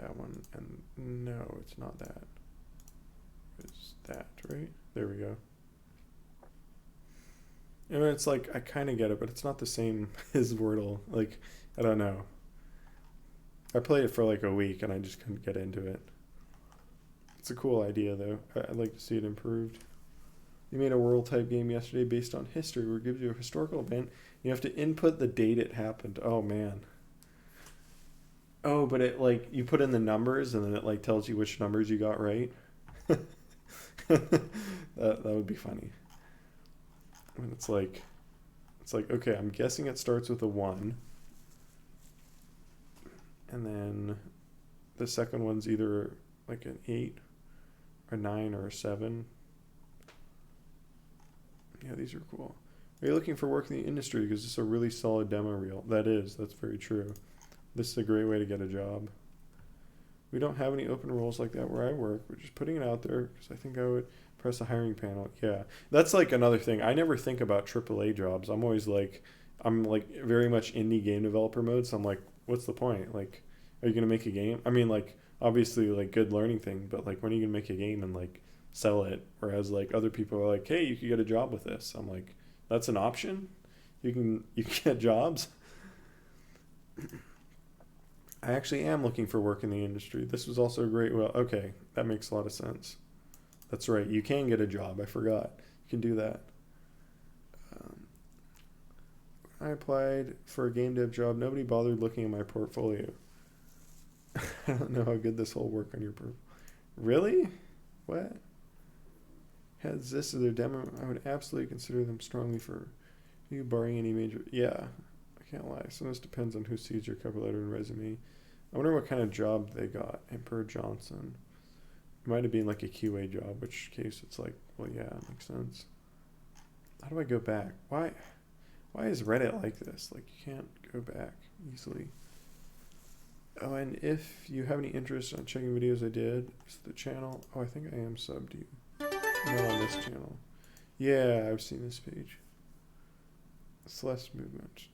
that one, and no, it's not that. It's that, right? There we go. I mean, it's like, I kind of get it, but it's not the same as Wordle. Like, I don't know. I played it for like a week, and I just couldn't get into it. It's a cool idea, though. I'd like to see it improved. You made a world-type game yesterday based on history, where it gives you a historical event. You have to input the date it happened. Oh, man. Oh, but it, like, you put in the numbers, and then it, like, tells you which numbers you got right. That would be funny. And it's like, okay, I'm guessing it starts with a 1. And then the second one's either, like, an 8, a 9, or a 7. Yeah, these are cool. Are you looking for work in the industry? Because this is a really solid demo reel. That's very true. This is a great way to get a job. We don't have any open roles like that where I work. We're just putting it out there because I think I would press the hiring panel. Yeah, that's like another thing. I never think about AAA jobs. I'm always like, I'm like very much indie game developer mode. So I'm like, what's the point? Like, are you going to make a game? I mean, like, obviously, like, good learning thing. But, like, when are you going to make a game and, like, sell it? Whereas, like, other people are like, hey, you could get a job with this. I'm like, that's an option? You can get jobs? I actually am looking for work in the industry. This was also a great, well, okay, that makes a lot of sense. That's right, you can get a job. I forgot. You can do that. I applied for a game dev job. Nobody bothered looking at my portfolio. I don't know how good this will work on your portfolio. Really? What? Has this as their demo? I would absolutely consider them strongly for you, barring any major. Yeah, I can't lie. So this depends on who sees your cover letter and resume. I wonder what kind of job they got. Emperor Johnson. It might have been like a QA job, which case it's like, well, yeah, it makes sense. How do I go back? Why is Reddit like this? Like, you can't go back easily. Oh, and if you have any interest in checking videos I did, is the channel. Oh, I think I am subbed to you. Not on this channel. Yeah, I've seen this page. Celeste movement.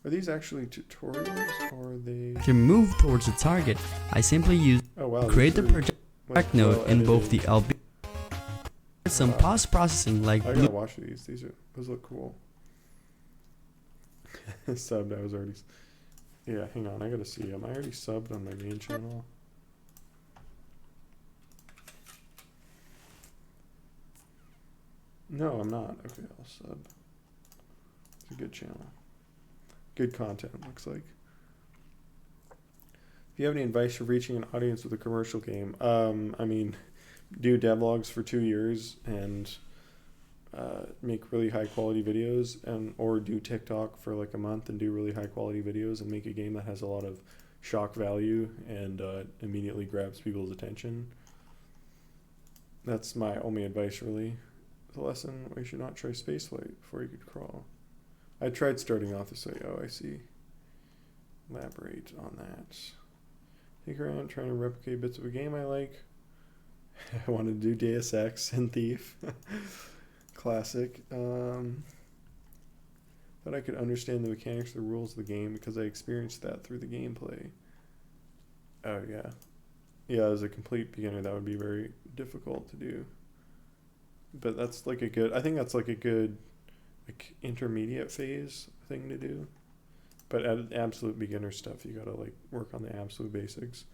Are these actually tutorials, or are they? To move towards the target, I simply use create the project node in both the LB. Some post-processing like I gotta watch these. Those look cool. Subbed. I was already. Yeah, hang on. I gotta see. Am I already subbed on my main channel? No, I'm not. Okay, I'll sub. It's a good channel. Good content, looks like. If you have any advice for reaching an audience with a commercial game, I mean, do devlogs for 2 years and make really high quality videos, or do TikTok for like a month and do really high quality videos and make a game that has a lot of shock value and immediately grabs people's attention. That's my only advice, really. The lesson: we should not try spaceflight before you could crawl. I tried starting off this way. Oh, I see. Elaborate on that. Think around trying to replicate bits of a game I like. I wanted to do Deus Ex and Thief. Classic. Thought I could understand the mechanics, the rules of the game, because I experienced that through the gameplay. Oh, yeah. Yeah, as a complete beginner, that would be very difficult to do. But that's like a good, I think that's like a good like intermediate phase thing to do. But at absolute beginner stuff, you gotta like work on the absolute basics.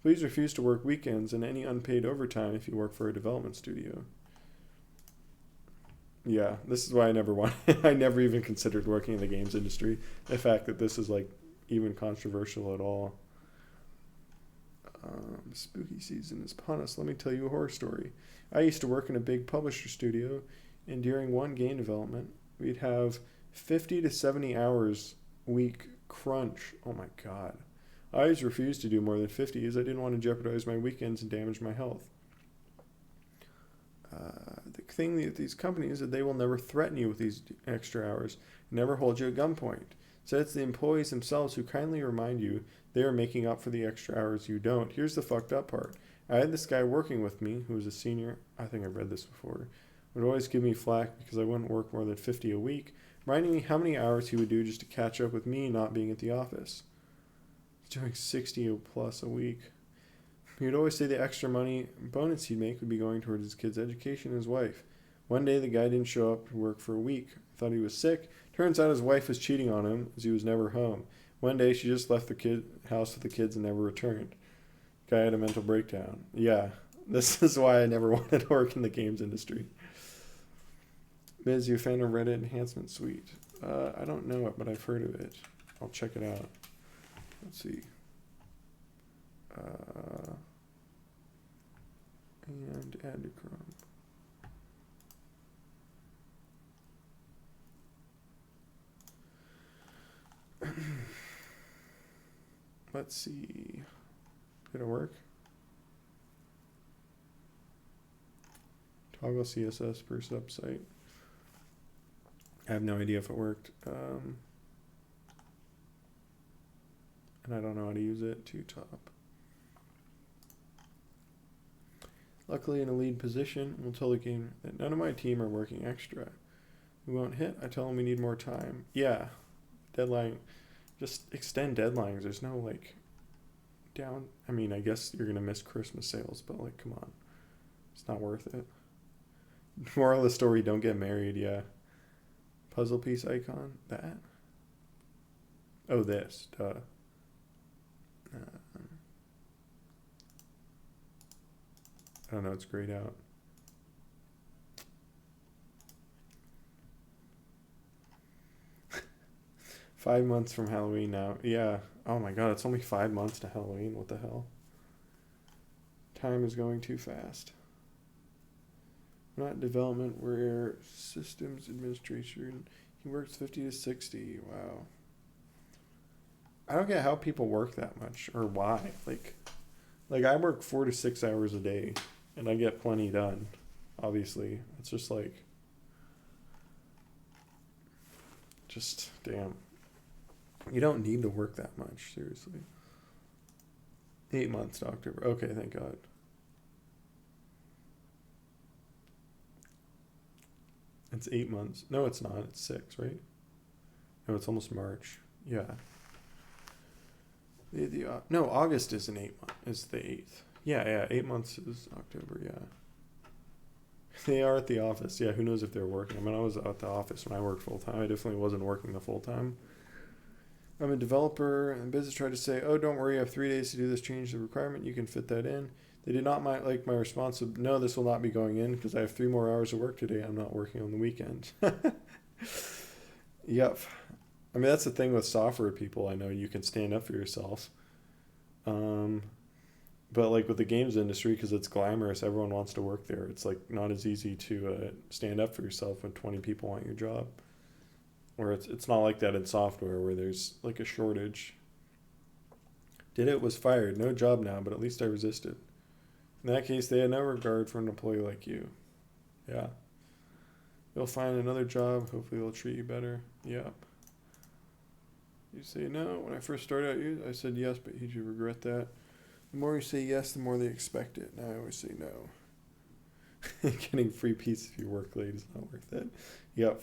Please refuse to work weekends and any unpaid overtime if you work for a development studio. Yeah, this is why I never even considered working in the games industry. The fact that this is like even controversial at all. Spooky season is upon us. Let me tell you a horror story. I used to work in a big publisher studio, and during one game development, we'd have 50 to 70 hours week crunch. Oh my God. I always refused to do more than 50 as I didn't want to jeopardize my weekends and damage my health. The thing that these companies that they will never threaten you with these extra hours, never hold you at gunpoint. So it's the employees themselves who kindly remind you they are making up for the extra hours you don't. Here's the fucked up part. I had this guy working with me who was a senior. I think I've read this before. Would always give me flack because I wouldn't work more than 50 a week, reminding me how many hours he would do just to catch up with me not being at the office. doing 60 plus a week. He'd always say the extra money bonus he'd make would be going towards his kid's education and his wife. One day, the guy didn't show up to work for a week. Thought he was sick. Turns out his wife was cheating on him as he was never home. One day, she just left the house with the kids and never returned. Guy had a mental breakdown. Yeah, this is why I never wanted to work in the games industry. Biz, you a fan of Reddit Enhancement Suite? I don't know it, but I've heard of it. I'll check it out. Let's see. And add to Chrome. Let's see. Did it work? Toggle CSS per sub-site. I have no idea if it worked. And I don't know how to use it. To top. Luckily, in a lead position, we'll tell the game that none of my team are working extra. We won't hit. I tell them we need more time. Yeah. Deadline. Just extend deadlines. There's no, like, down. I mean, I guess you're going to miss Christmas sales, but, like, come on. It's not worth it. Moral of the story, don't get married. Yeah. Puzzle piece icon. That. Oh, this. Duh. I don't know, it's grayed out. Five months from Halloween now. Yeah. Oh my god, it's only 5 months to Halloween. What the hell? Time is going too fast. We're not in development, we're systems administration. He works 50 to 60. Wow. I don't get how people work that much or why. Like I work 4 to 6 hours a day and I get plenty done. Obviously, it's just like, damn. You don't need to work that much, seriously. 8 months to October. Okay, thank God. It's 8 months. No, it's not. It's 6, right? No, it's almost March. Yeah. No, August is an 8 month. Is the 8th. Yeah. 8 months is October. Yeah. They are at the office. Yeah. Who knows if they're working? I mean, I was at the office when I worked full time. I definitely wasn't working the full time. I'm a developer, and business tried to say, "Oh, don't worry. I have 3 days to do this change the requirement. You can fit that in." They did not like my response of, "No, this will not be going in because I have 3 more hours of work today. I'm not working on the weekend." Yep. I mean, that's the thing with software people. I know you can stand up for yourself. But like with the games industry, because it's glamorous, everyone wants to work there. It's like not as easy to stand up for yourself when 20 people want your job. Or it's not like that in software where there's like a shortage. Did it, was fired. No job now, but at least I resisted. In that case, they had no regard for an employee like you. Yeah. You'll find another job. Hopefully they'll treat you better. Yep. You say no. When I first started out, I said yes, but you regret that. The more you say yes, the more they expect it. Now I always say no. Getting free pizza if you work late is not worth it. Yep.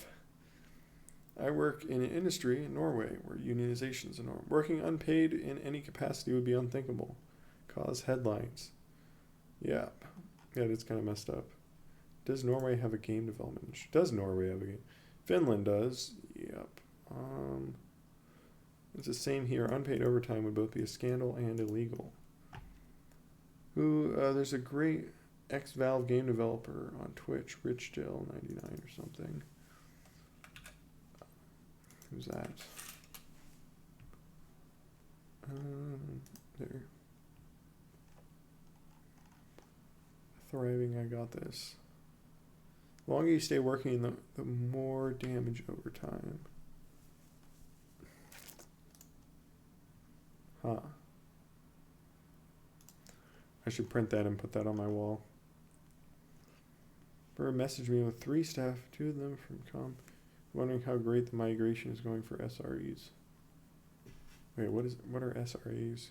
I work in an industry in Norway where unionization is a norm. Working unpaid in any capacity would be unthinkable. Cause headlines. Yep. Yeah, that's kind of messed up. Does Norway have a game development industry? Does Norway have a game? Finland does. Yep. It's the same here. Unpaid overtime would both be a scandal and illegal. There's a great ex-Valve game developer on Twitch, RichDill99 or something. Who's that? There. Thriving, I got this. The longer you stay working, the more damage over time. Huh. I should print that and put that on my wall. Bird messaged me with 3 staff, 2 of them from Com, wondering how great the migration is going for SREs. Wait, what are SREs?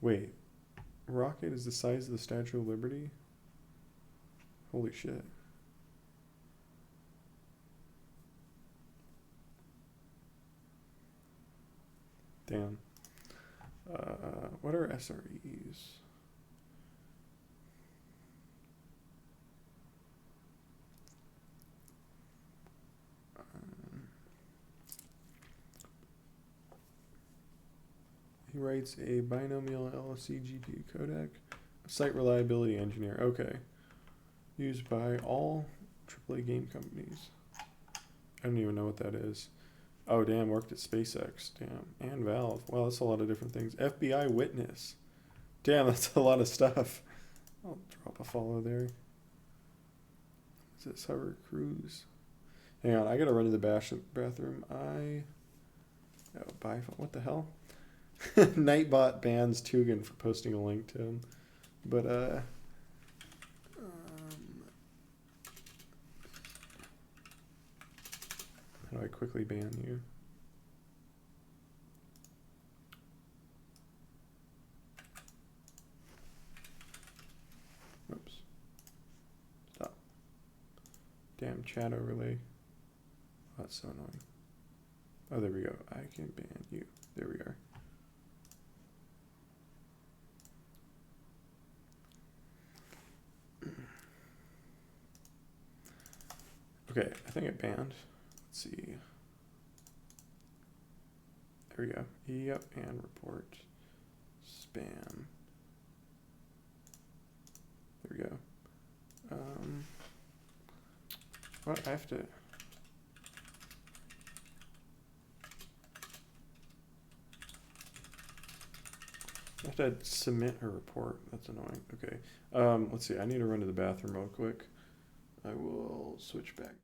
Wait, rocket is the size of the Statue of Liberty? Holy shit. Damn. What are SREs? He writes a binomial LLC GPU codec. Site reliability engineer. Okay. Used by all AAA game companies. I don't even know what that is. Oh, damn. Worked at SpaceX. Damn. And Valve. Wow, that's a lot of different things. FBI witness. Damn, that's a lot of stuff. I'll drop a follow there. Is it Hover Cruise? Hang on. I got to run to the bathroom. What the hell? Nightbot bans Tugan for posting a link to him. But, how do I quickly ban you? Oops. Stop. Damn chat overlay. Oh, that's so annoying. Oh, there we go. I can ban you. There we are. Okay, I think it banned. Let's see. There we go. Yep, and report. Spam. There we go. What? I have to... I have to submit a report. That's annoying. Okay. Let's see. I need to run to the bathroom real quick. I will switch back.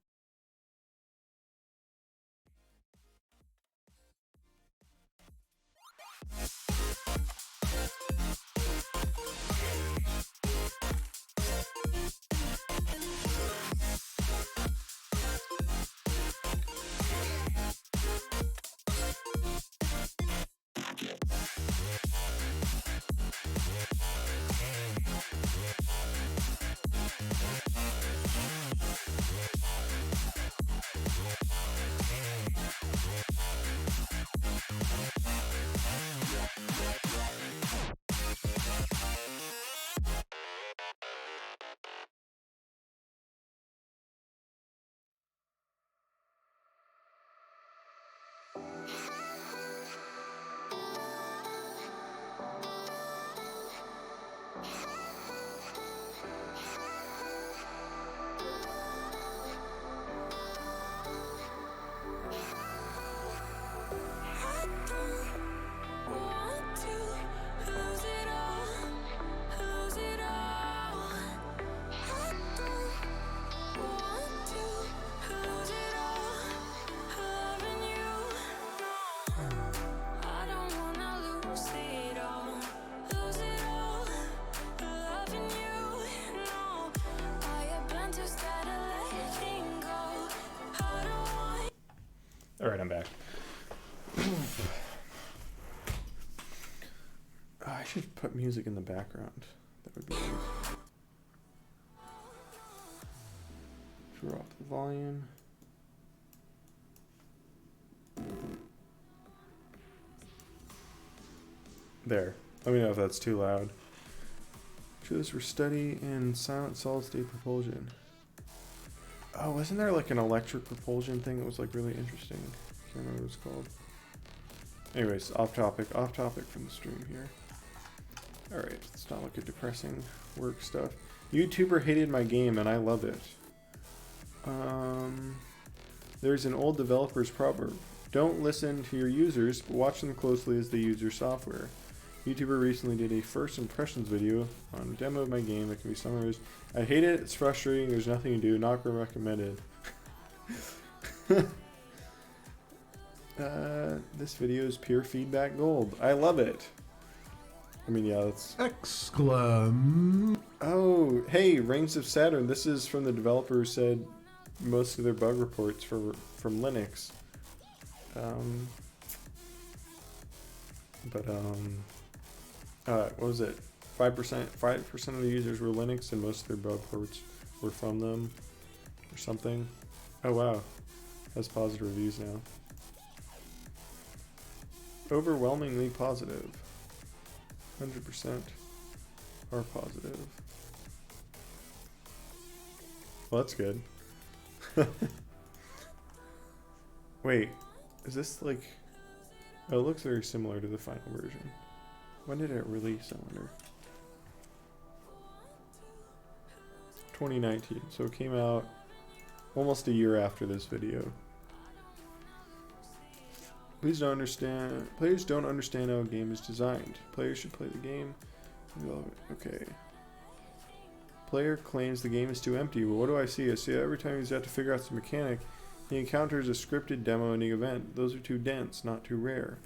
All right, I'm back. I should put music in the background. That would be nice. Drop the volume. There. Let me know if that's too loud. Choose for study in silent solid state propulsion. Oh, wasn't there like an electric propulsion thing that was like really interesting? Can't remember what it's called. Anyways, off topic from the stream here. Alright, let's not look at depressing work stuff. YouTuber hated my game and I love it. There's an old developer's proverb. Don't listen to your users, but watch them closely as they use your software. YouTuber recently did a first impressions video on a demo of my game that can be summarized. I hate it, it's frustrating, there's nothing to do, not gonna recommend it. This video is pure feedback gold. I love it. I mean, yeah, that's... Exclam. Oh, hey, Rings of Saturn. This is from the developer who said most of their bug reports from Linux. What was it? 5% of the users were Linux and most of their bug reports were from them or something. Oh, wow. Has positive reviews now. overwhelmingly positive. 100% are positive. Well, that's good. Wait, is this like... Oh, it looks very similar to the final version. When did it release, I wonder? 2019, so it came out almost a year after this video. Players don't understand how a game is designed. Players should play the game. Okay. Player claims the game is too empty. Well, what do I see? I see that every time he's got to figure out some mechanic, he encounters a scripted demo ending event. Those are too dense, not too rare.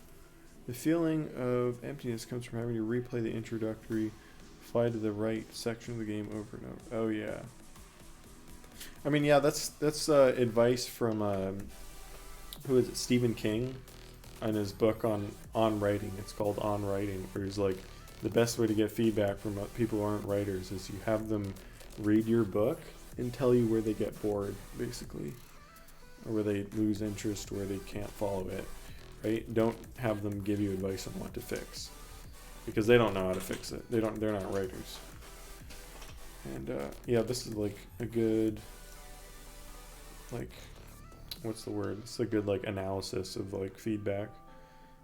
The feeling of emptiness comes from having to replay the introductory fly to the right section of the game over and over. Oh yeah. I mean, yeah, that's advice from who is it? Stephen King, on his book on writing. It's called On Writing, where he's like, the best way to get feedback from people who aren't writers is you have them read your book and tell you where they get bored, basically, or where they lose interest, where they can't follow it. Right? Don't have them give you advice on what to fix, because they don't know how to fix it. They're not writers. And yeah, this is like a good, like, what's the word? It's a good like analysis of like feedback.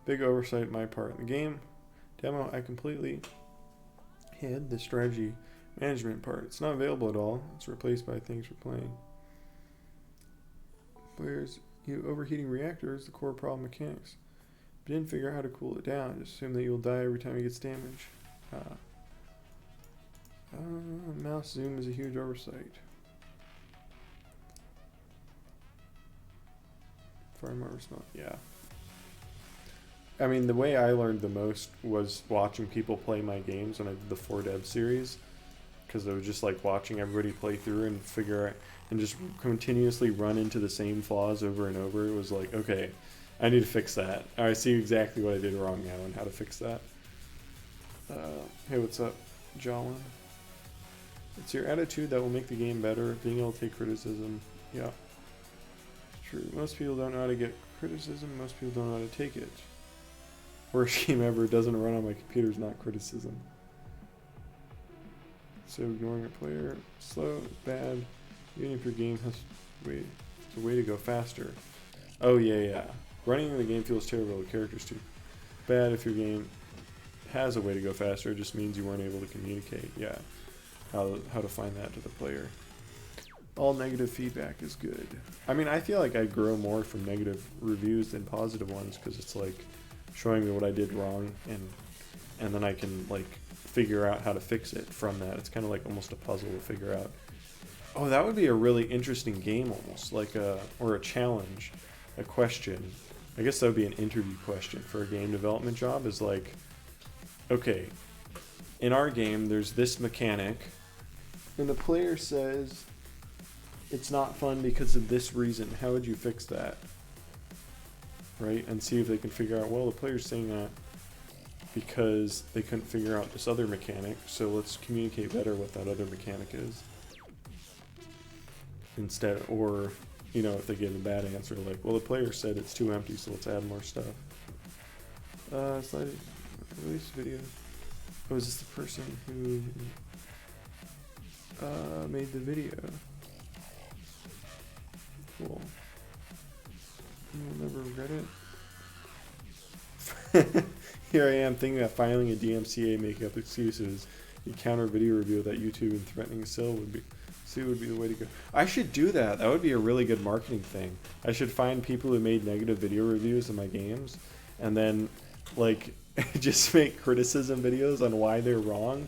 Big oversight on my part in the game demo. I completely hid the strategy management part. It's not available at all. It's replaced by things we're playing. Players, overheating reactors, the core problem mechanics. But didn't figure out how to cool it down. Just assume that you'll die every time it gets damaged. Mouse zoom is a huge oversight. Far more response. Yeah. I mean, the way I learned the most was watching people play my games when I did the 4Dev series, because I was just like watching everybody play through and figure out and just continuously run into the same flaws over and over. It was like, okay, I need to fix that. I see exactly what I did wrong now and how to fix that. Hey, what's up, Jolin? It's your attitude that will make the game better, being able to take criticism. Yeah. True. Most people don't know how to get criticism, most people don't know how to take it. Worst game ever, doesn't run on my computer is not criticism. So ignoring a player, slow, bad, even if your game has a way to go faster. Oh yeah. Running the game feels terrible, the characters too. Bad if your game has a way to go faster, it just means you weren't able to communicate. Yeah. How to find that to the player. All negative feedback is good. I mean, I feel like I grow more from negative reviews than positive ones, because it's like showing me what I did wrong, and then I can like figure out how to fix it from that. It's kind of like almost a puzzle to figure out. Oh, that would be a really interesting game, almost like or a challenge, a question. I guess that would be an interview question for a game development job. Is like, okay, in our game there's this mechanic, and the player says it's not fun because of this reason. How would you fix that? Right? And see if they can figure out, well, the player's saying that because they couldn't figure out this other mechanic, so let's communicate better what that other mechanic is. Instead, or, you know, if they give a bad answer, like, well, the player said it's too empty, so let's add more stuff. Slide release video. Oh, is this the person who made the video? Cool. You'll never regret it. Here I am thinking that filing a DMCA, making up excuses. You counter video review that YouTube and threatening a sale would be the way to go. I should do that. That would be a really good marketing thing. I should find people who made negative video reviews of my games, and then like just make criticism videos on why they're wrong,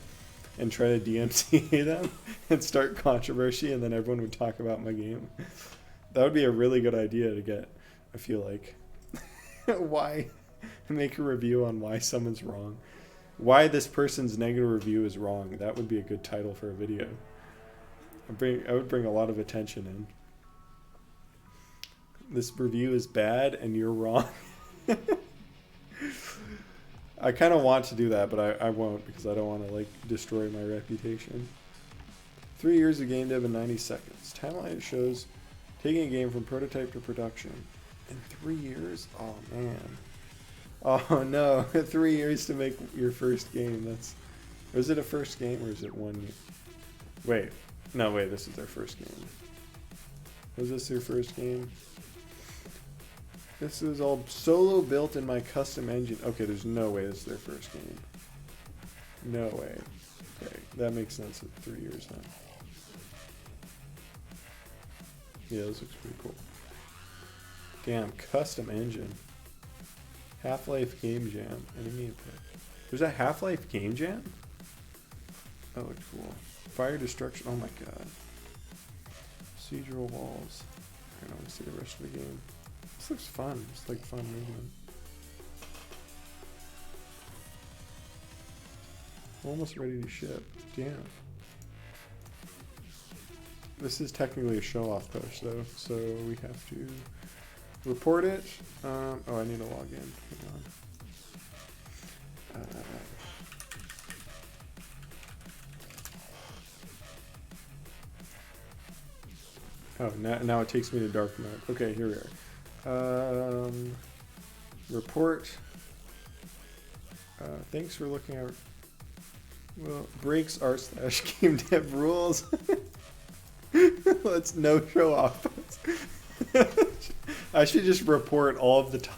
and try to DMCA them and start controversy, and then everyone would talk about my game. That would be a really good idea to get, I feel like. Why make a review on why someone's wrong? Why this person's negative review is wrong. That would be a good title for a video. I would bring a lot of attention in. This review is bad and you're wrong. I kind of want to do that, but I won't, because I don't want to like destroy my reputation. 3 years of game dev in 90 seconds. Timeline shows taking a game from prototype to production in 3 years. Oh man, Oh no, 3 years to make your first game. That's. Was it a first game or is it 1 year? Wait. No, wait, this is their first game. Was this their first game? This is all solo built in my custom engine. Okay, there's no way this is their first game. No way. Okay, that makes sense at 3 years now. Yeah, this looks pretty cool. Damn, custom engine. Half-Life Game Jam. Enemy pick. Was that Half-Life Game Jam? That looked cool. Fire destruction. Oh my god. Procedural walls. I don't want to see the rest of the game. This looks fun. It's like fun movement. Almost ready to ship. Damn. This is technically a show-off post though, so we have to report it. Oh, I need to log in. Hang on. Oh, now it takes me to dark mode. Okay, here we are. Report. Thanks for looking at. Well, breaks r/game dev rules. Let's no show off. I should just report all of the time.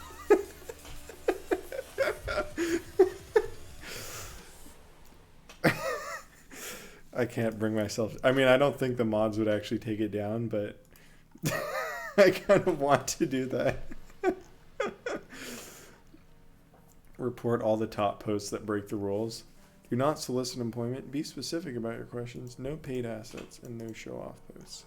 I can't bring myself. I mean, I don't think the mods would actually take it down, but I kind of want to do that. Report all the top posts that break the rules. Do not solicit employment. Be specific about your questions. No paid assets and no show-off posts.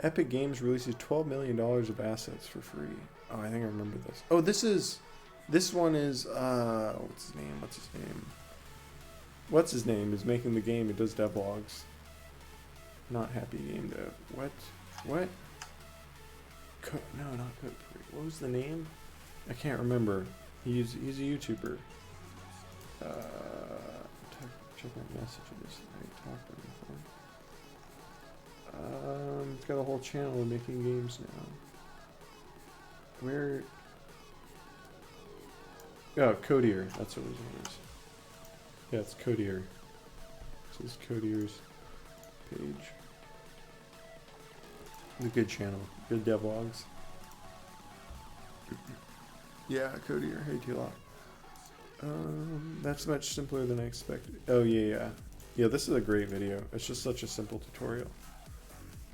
Epic Games releases $12 million of assets for free. Oh, I think I remember this. Oh, this one is, what's his name is making the game. It does devlogs. Not happy game dev. What? No, not Code. What was the name? I can't remember. He's a YouTuber. Check my messages. I talked to him before. He's got a whole channel of making games now. Where? Oh, Codier. That's what his name is. Yeah, it's Codier. This is Codier's page. The good channel. Good devlogs. Yeah, Codier. Hey, T-Lock. That's much simpler than I expected. Oh, yeah. Yeah, this is a great video. It's just such a simple tutorial.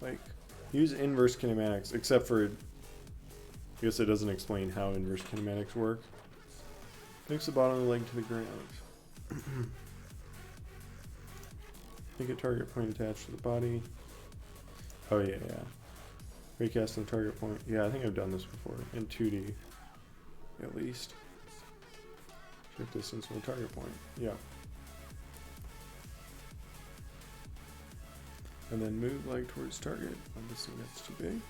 Like, use inverse kinematics, except for, I guess it doesn't explain how inverse kinematics work. Fix the bottom of the leg to the ground. Make a target point attached to the body. Oh, yeah. Recasting the target point. Yeah, I think I've done this before. In 2D, at least. Shift distance from the target point. Yeah. And then move leg towards target. I'm guessing that's too big.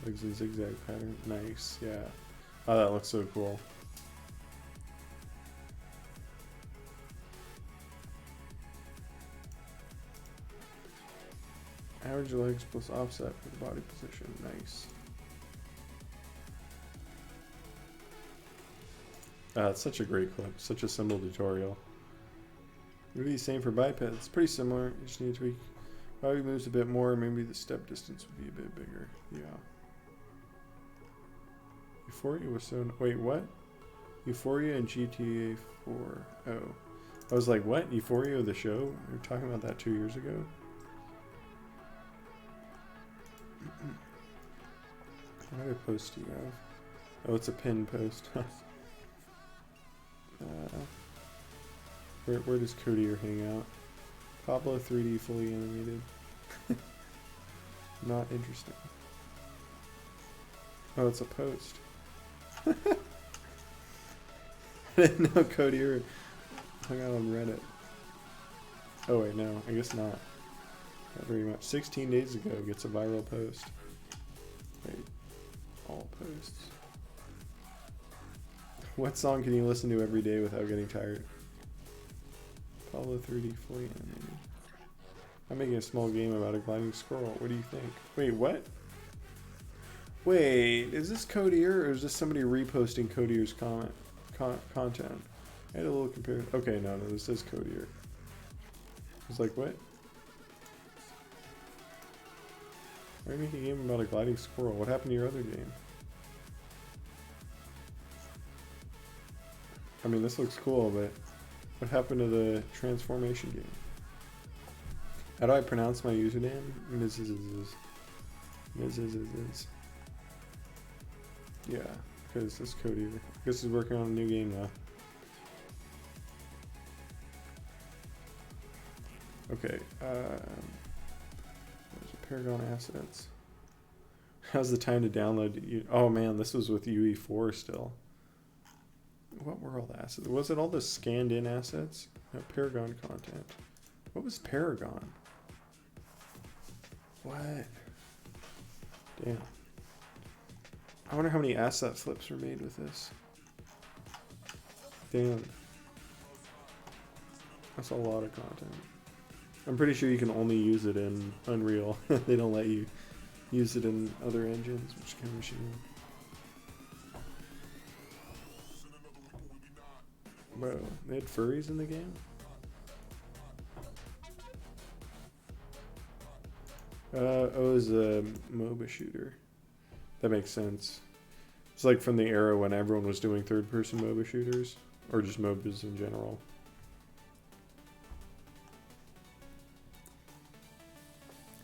Legs in zigzag pattern. Nice, yeah. Oh, that looks so cool. Average legs plus offset for the body position. Nice. It's such a great clip. Such a simple tutorial. Maybe the same for biped. It's pretty similar. You just need to tweak. Body moves a bit more. Maybe the step distance would be a bit bigger. Yeah. Euphoria was so. Wait, what? Euphoria and GTA 4. Oh. I was like, what? Euphoria the show? We were talking about that 2 years ago? What other post do you have? Oh, it's a pin post. Where does Codier hang out? Pablo 3D fully animated. Not interesting. Oh, it's a post. I didn't know Codier hung out on Reddit. Oh wait, no, I guess not. Not very much. 16 days ago gets a viral post. Wait, all posts. What song can you listen to every day without getting tired? Follow 3D fully animated. I'm making a small game about a gliding squirrel. What do you think? Wait, what? Wait, is this Code Ear or is this somebody reposting Code Ear's content? I had a little comparison. Okay, no, this is Code Ear. It's like, what? Why are you making a game about a gliding squirrel? What happened to your other game? I mean, this looks cool, but what happened to the transformation game? How do I pronounce my username? Mrs. Yeah, because this Cody, this is working on a new game now. Okay, there's a Paragon Assets. How's the time to download? Oh man, this was with UE4 still. What were all the assets? Was it all the scanned in assets? No, Paragon content. What was Paragon? What? Damn. I wonder how many asset flips were made with this. Damn. That's a lot of content. I'm pretty sure you can only use it in Unreal. They don't let you use it in other engines, which kind of machine. Bro, they had furries in the game? Oh, it was a MOBA shooter. That makes sense. It's like from the era when everyone was doing third-person MOBA shooters, or just MOBAs in general.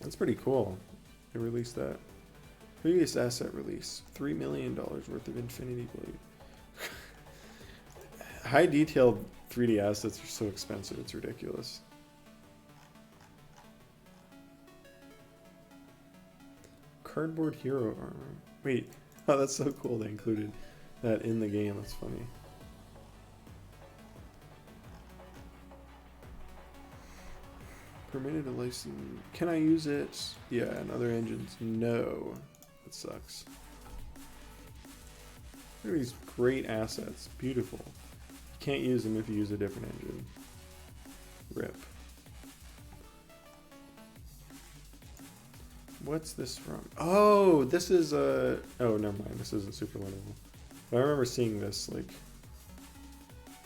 That's pretty cool. They released that. Previous asset release, $3 million worth of Infinity Blade. High detailed 3D assets are so expensive, it's ridiculous. Cardboard hero armor. Wait, oh, that's so cool they included that in the game. That's funny. Permitted to license. Can I use it? Yeah, in other engines. No. That sucks. Look at these great assets. Beautiful. You can't use them if you use a different engine. RIP. What's this from? Oh, this is a... Oh, never mind. This isn't super winnable. But I remember seeing this, like...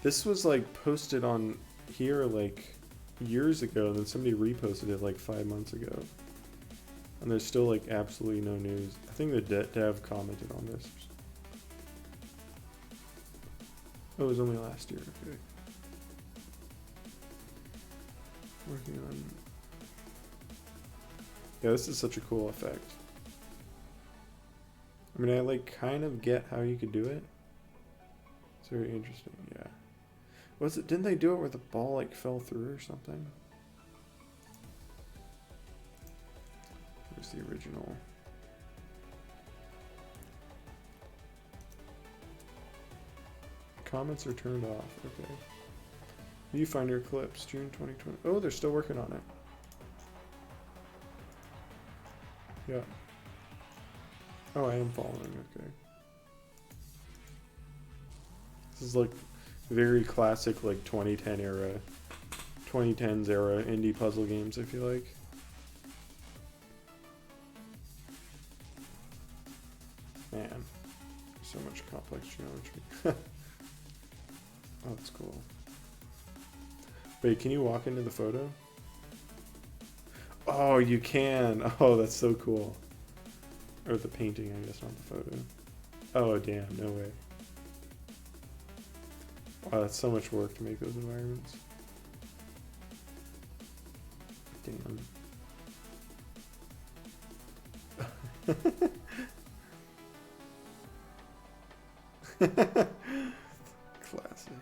This was, like, posted on here, like, years ago, and then somebody reposted it, like, 5 months ago. And there's still, like, absolutely no news. I think the dev commented on this. Oh, it was only last year. Okay. Working on... Yeah, this is such a cool effect. I mean, I like kind of get how you could do it. It's very interesting, yeah. Was it, didn't they do it where the ball like fell through or something? Where's the original? Comments are turned off, okay. Viewfinder clips, June 2020. Oh, they're still working on it. Yeah. Oh, I am following, okay. This is like very classic, like 2010 era, 2010s era indie puzzle games, I feel like. Man, so much complex geometry. Oh, that's cool. Wait, can you walk into the photo? Oh, you can. Oh, that's so cool. Or the painting, I guess, not the photo. Oh, damn, no way. Wow, that's so much work to make those environments. Damn. Classic.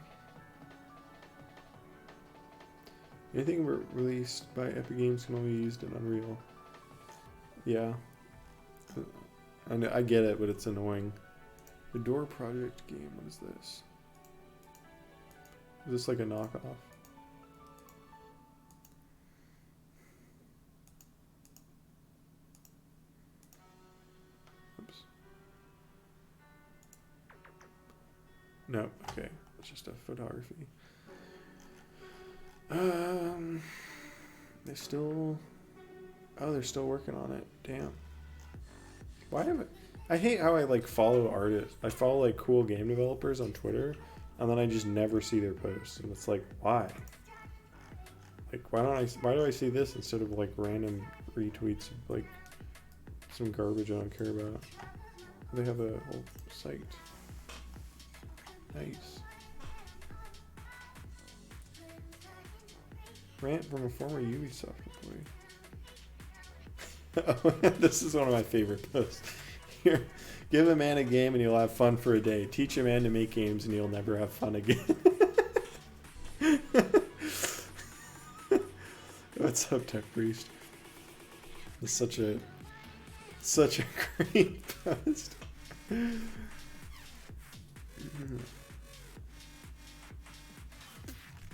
Anything released by Epic Games can only be used in Unreal. Yeah. I get it, but it's annoying. The Door Project game, what is this? Is this like a knockoff? Oops. No, okay. It's just a photography. They still... Oh, they're still working on it. Damn. Why am I hate how I like follow artists. I follow like cool game developers on Twitter, and then I just never see their posts. And it's like, why? Like, why do I see this instead of like random retweets of like some garbage I don't care about? They have a whole site. Nice. Rant from a former Ubisoft employee. Oh, this is one of my favorite posts. Here, give a man a game and he'll have fun for a day. Teach a man to make games and he'll never have fun again. What's up, Tech Priest? It's such a great post.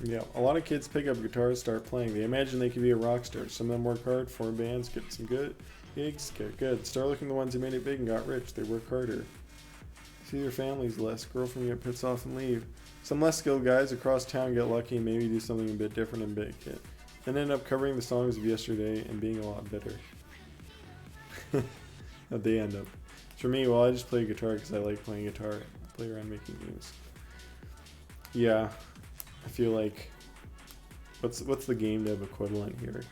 Yeah, a lot of kids pick up guitars, start playing. They imagine they could be a rock star. Some of them work hard, form bands, get some good gigs, get good. Start looking at the ones who made it big and got rich. They work harder. See their families less. Girlfriend get pissed off and leave. Some less skilled guys across town get lucky and maybe do something a bit different and big hit. And end up covering the songs of yesterday and being a lot better. How'd they end up? For me, well, I just play guitar because I like playing guitar. I play around making games. Yeah. I feel like what's the game dev equivalent here?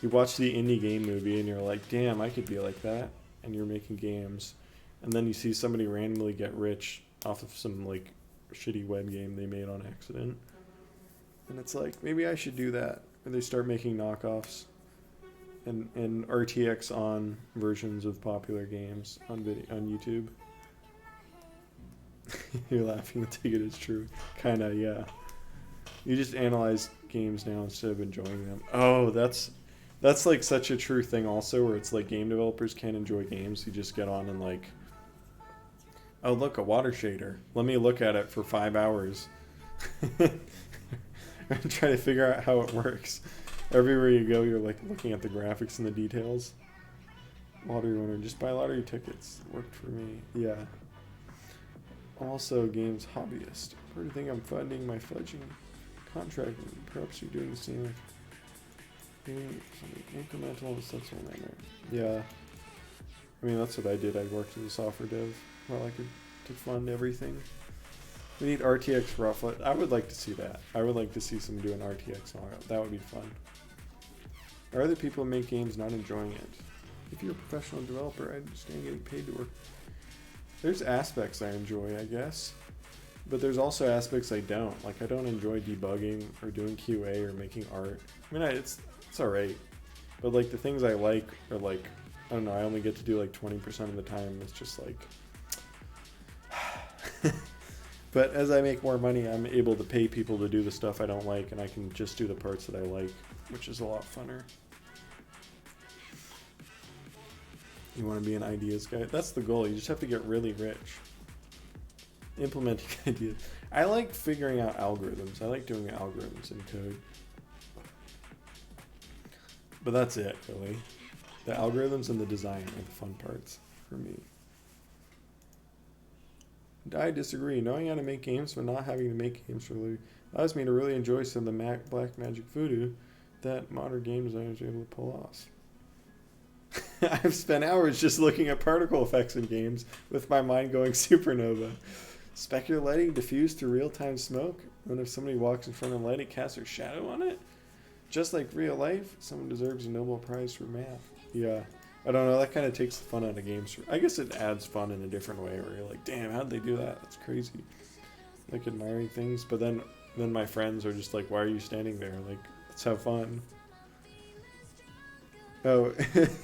You watch the indie game movie and you're like, damn, I could be like that, and you're making games, and then you see somebody randomly get rich off of some like shitty web game they made on accident, and it's like, maybe I should do that. Or they start making knockoffs and RTX on versions of popular games on YouTube. You're laughing, the ticket is true. Kinda, yeah. You just analyze games now instead of enjoying them. Oh, that's like such a true thing also, where it's like game developers can't enjoy games. You just get on and like, oh look, a water shader. Let me look at it for 5 hours. And try to figure out how it works. Everywhere you go, you're like looking at the graphics and the details. Lottery winner, just buy lottery tickets. Worked for me. Yeah. Also, games hobbyist. Pretty think I'm funding my fudging contract. Perhaps you're doing the same. Doing something incremental and sensible manner. Yeah. I mean, that's what I did. I worked as a software dev while I could to fund everything. We need RTX rough. I would like to see that. I would like to see someone do an RTX knockout. That would be fun. Are other people who make games not enjoying it? If you're a professional developer, I understand getting paid to work. There's aspects I enjoy, I guess. But there's also aspects I don't. Like, I don't enjoy debugging or doing QA or making art. I mean, it's alright. But, like, the things I like are, like, I don't know, I only get to do, like, 20% of the time. It's just, like... But as I make more money, I'm able to pay people to do the stuff I don't like, and I can just do the parts that I like, which is a lot funner. You want to be an ideas guy? That's the goal. You just have to get really rich. Implementing ideas. I like figuring out algorithms. I like doing algorithms in code. But that's it, really. The algorithms and the design are the fun parts for me. I disagree. Knowing how to make games but not having to make games really allows me to really enjoy some of the black magic voodoo that modern game designers are able to pull off. I've spent hours just looking at particle effects in games with my mind going supernova. Specular lighting diffused through real-time smoke, and if somebody walks in front of light, it casts their shadow on it. Just like real life, someone deserves a Nobel Prize for math. Yeah. I don't know, that kind of takes the fun out of games. I guess it adds fun in a different way, where you're like, damn, how'd they do that? That's crazy. Like, admiring things, but then my friends are just like, why are you standing there? Like, let's have fun. Oh,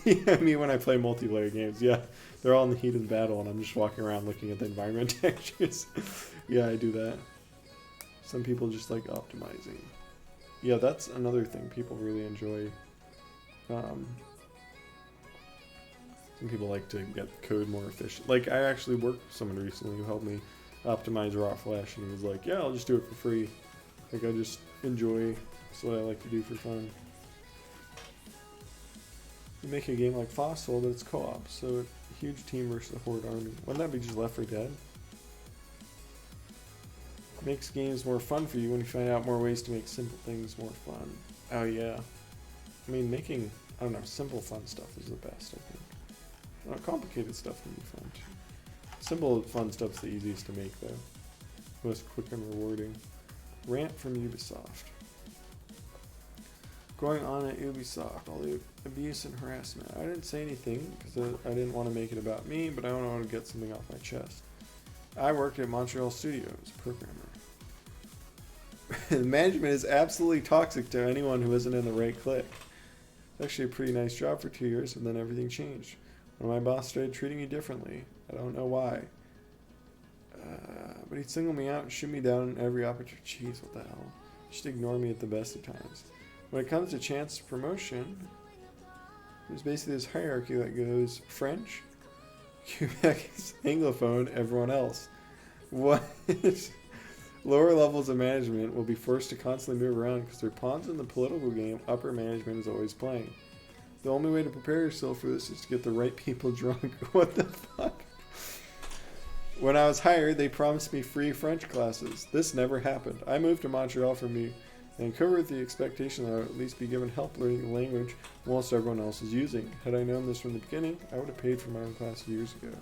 yeah, me when I play multiplayer games, yeah. They're all in the heat of the battle, and I'm just walking around looking at the environment textures. Yeah, I do that. Some people just like optimizing. Yeah, that's another thing people really enjoy. Some people like to get code more efficient. Like, I actually worked with someone recently who helped me optimize raw flash, and he was like, yeah, I'll just do it for free. Like, I just enjoy, that's what I like to do for fun. You make a game like Fossil, but it's co-op, so a huge team versus a horde army. Wouldn't that be just Left 4 Dead? Makes games more fun for you when you find out more ways to make simple things more fun. Oh yeah. I mean, making, I don't know, simple fun stuff is the best, I think. Complicated stuff can be fun too. Simple fun stuff's the easiest to make though. Most quick and rewarding. Rant from Ubisoft. Going on at Ubisoft, all the abuse and harassment. I didn't say anything because I didn't want to make it about me, but I want to get something off my chest. I worked at Montreal Studios, programmer. The management is absolutely toxic to anyone who isn't in the right clique. It's actually a pretty nice job for 2 years, and then everything changed. When my boss started treating me differently, I don't know why. But he'd single me out and shoot me down in every opportunity. Jeez, what the hell? Just ignore me at the best of times. When it comes to chance promotion, there's basically this hierarchy that goes French, Quebec, Anglophone, everyone else. What? Lower levels of management will be forced to constantly move around because they're pawns in the political game upper management is always playing. The only way to prepare yourself for this is to get the right people drunk. What the fuck? When I was hired, they promised me free French classes. This never happened. I moved to Montreal from Vancouver with the expectation that I would at least be given help learning the language whilst everyone else is using. Had I known this from the beginning, I would have paid for my own class years ago.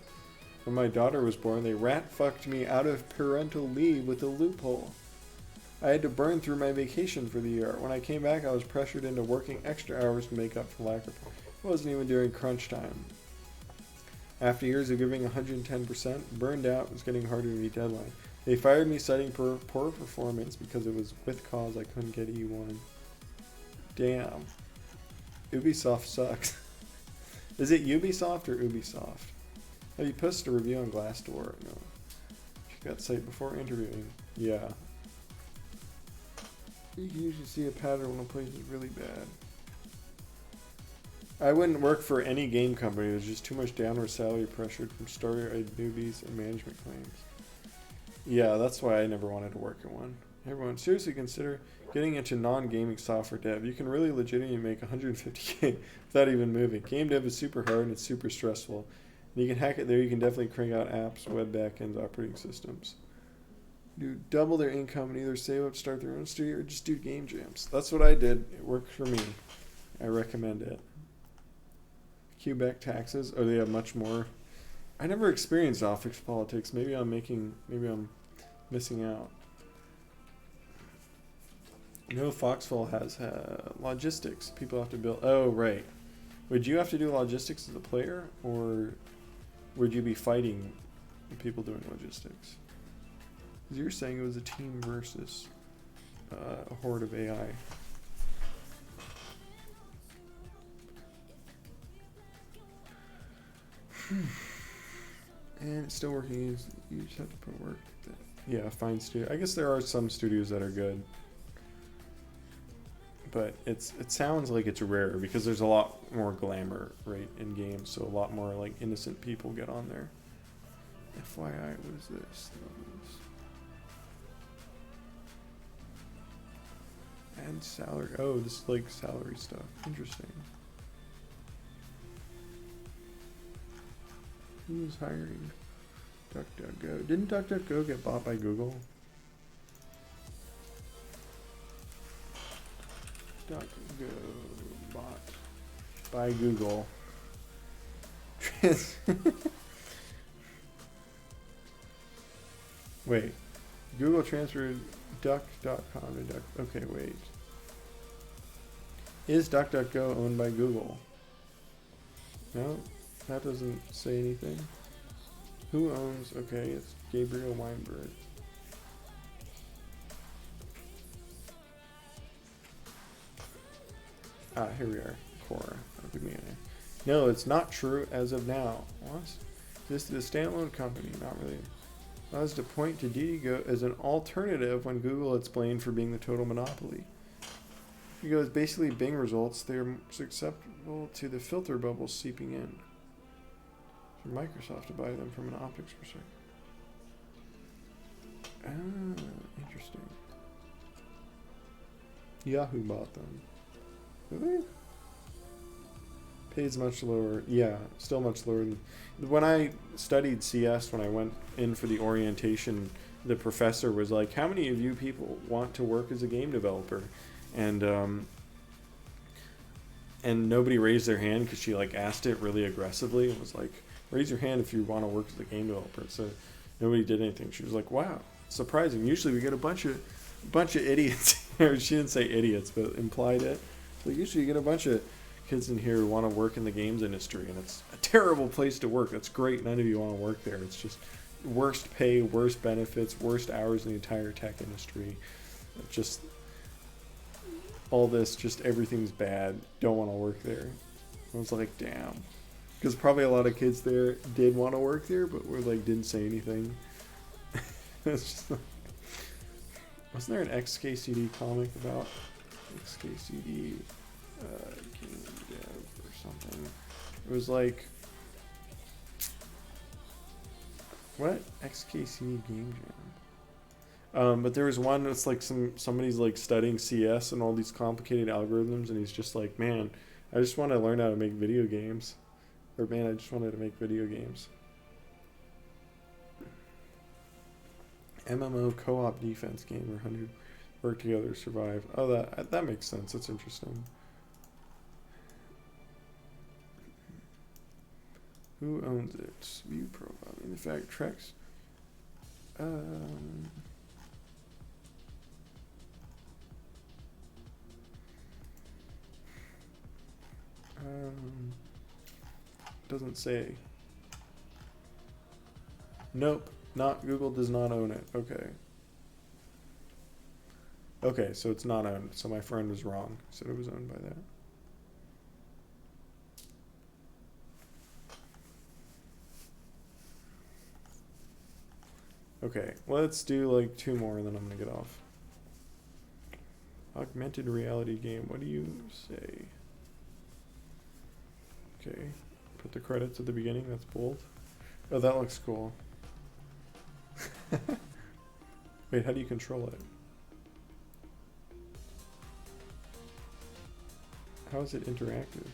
When my daughter was born, they rat-fucked me out of parental leave with a loophole. I had to burn through my vacation for the year. When I came back, I was pressured into working extra hours to make up for lack of... It wasn't even during crunch time. After years of giving 110%, burned out was getting harder to meet deadline. They fired me citing poor performance because it was with cause I couldn't get E1. Damn. Ubisoft sucks. Is it Ubisoft or Ubisoft? Have you posted a review on Glassdoor? No. Check that site before interviewing. Yeah. You can usually see a pattern when a place is really bad. I wouldn't work for any game company. There's just too much downward salary pressure from starter-eyed newbies and management claims. Yeah, that's why I never wanted to work in one. Everyone, seriously consider getting into non-gaming software dev. You can really legitimately make 150K without even moving. Game dev is super hard and it's super stressful. And you can hack it there. You can definitely crank out apps, web backends, operating systems. Do double their income and either save up, start their own studio, or just do game jams. That's what I did. It worked for me. I recommend it. Quebec taxes. Oh, they have much more. I never experienced office politics. Maybe I'm missing out. No, Foxville has logistics. People have to build. Oh, right. Would you have to do logistics as a player, or would you be fighting people doing logistics? Because you're saying it was a team versus a horde of AI. And it's still working. You just have to put work. Yeah, fine studio. I guess there are some studios that are good, but it sounds like it's rare because there's a lot more glamour, right, in games. So a lot more like innocent people get on there. FYI, what is this? And salary. Oh, this is like salary stuff. Interesting. Who's hiring? DuckDuckGo. Didn't DuckDuckGo get bought by Google? DuckDuckGo bought by Google. Wait. Google transferred Duck.com to Duck. Okay, wait. Is DuckDuckGo owned by Google? No, that doesn't say anything. Who owns? Okay, it's Gabriel Weinberg. Ah, here we are. Quora. Give me a... No, it's not true as of now. What? This is a standalone company, not really. Allows to point to DidiGo as an alternative when Google is blamed for being the total monopoly. DidiGo is basically Bing results. They are susceptible to the filter bubbles seeping in. For Microsoft to buy them from an optics perspective. Ah, interesting. Yahoo bought them. Really? Pays much lower. Yeah, still much lower than... When I studied CS, when I went in for the orientation the professor was like, how many of you people want to work as a game developer? And nobody raised their hand because she like asked it really aggressively and was like, raise your hand if you want to work as a game developer. So nobody did anything. She was like, wow, surprising. Usually we get a bunch of idiots. She didn't say idiots, but implied it. So usually you get a bunch of kids in here who want to work in the games industry, and it's a terrible place to work. That's great. None of you want to work there. It's just worst pay, worst benefits, worst hours in the entire tech industry. Just all this, just everything's bad. Don't want to work there. I was like, damn. Because probably a lot of kids there did want to work there, but were like, didn't say anything. It's just like, wasn't there an XKCD comic about XKCD game dev or something? It was like, what? XKCD game jam. But there was one that's like somebody's like studying CS and all these complicated algorithms, and he's just like, man, I just want to learn how to make video games. Or man, I just wanted to make video games. MMO co-op defense game where 100 work together to survive. Oh, that makes sense. That's interesting. Who owns it? View profile. In fact, tracks. Doesn't say. Nope. Not Google does not own it. Okay. Okay, so it's not owned. So my friend was wrong. He said it was owned by that. Okay, let's do like 2 more and then I'm gonna get off. Augmented reality game. What do you say? Okay. Put the credits at the beginning. That's bold. Oh, that looks cool. Wait, how do you control it? How is it interactive?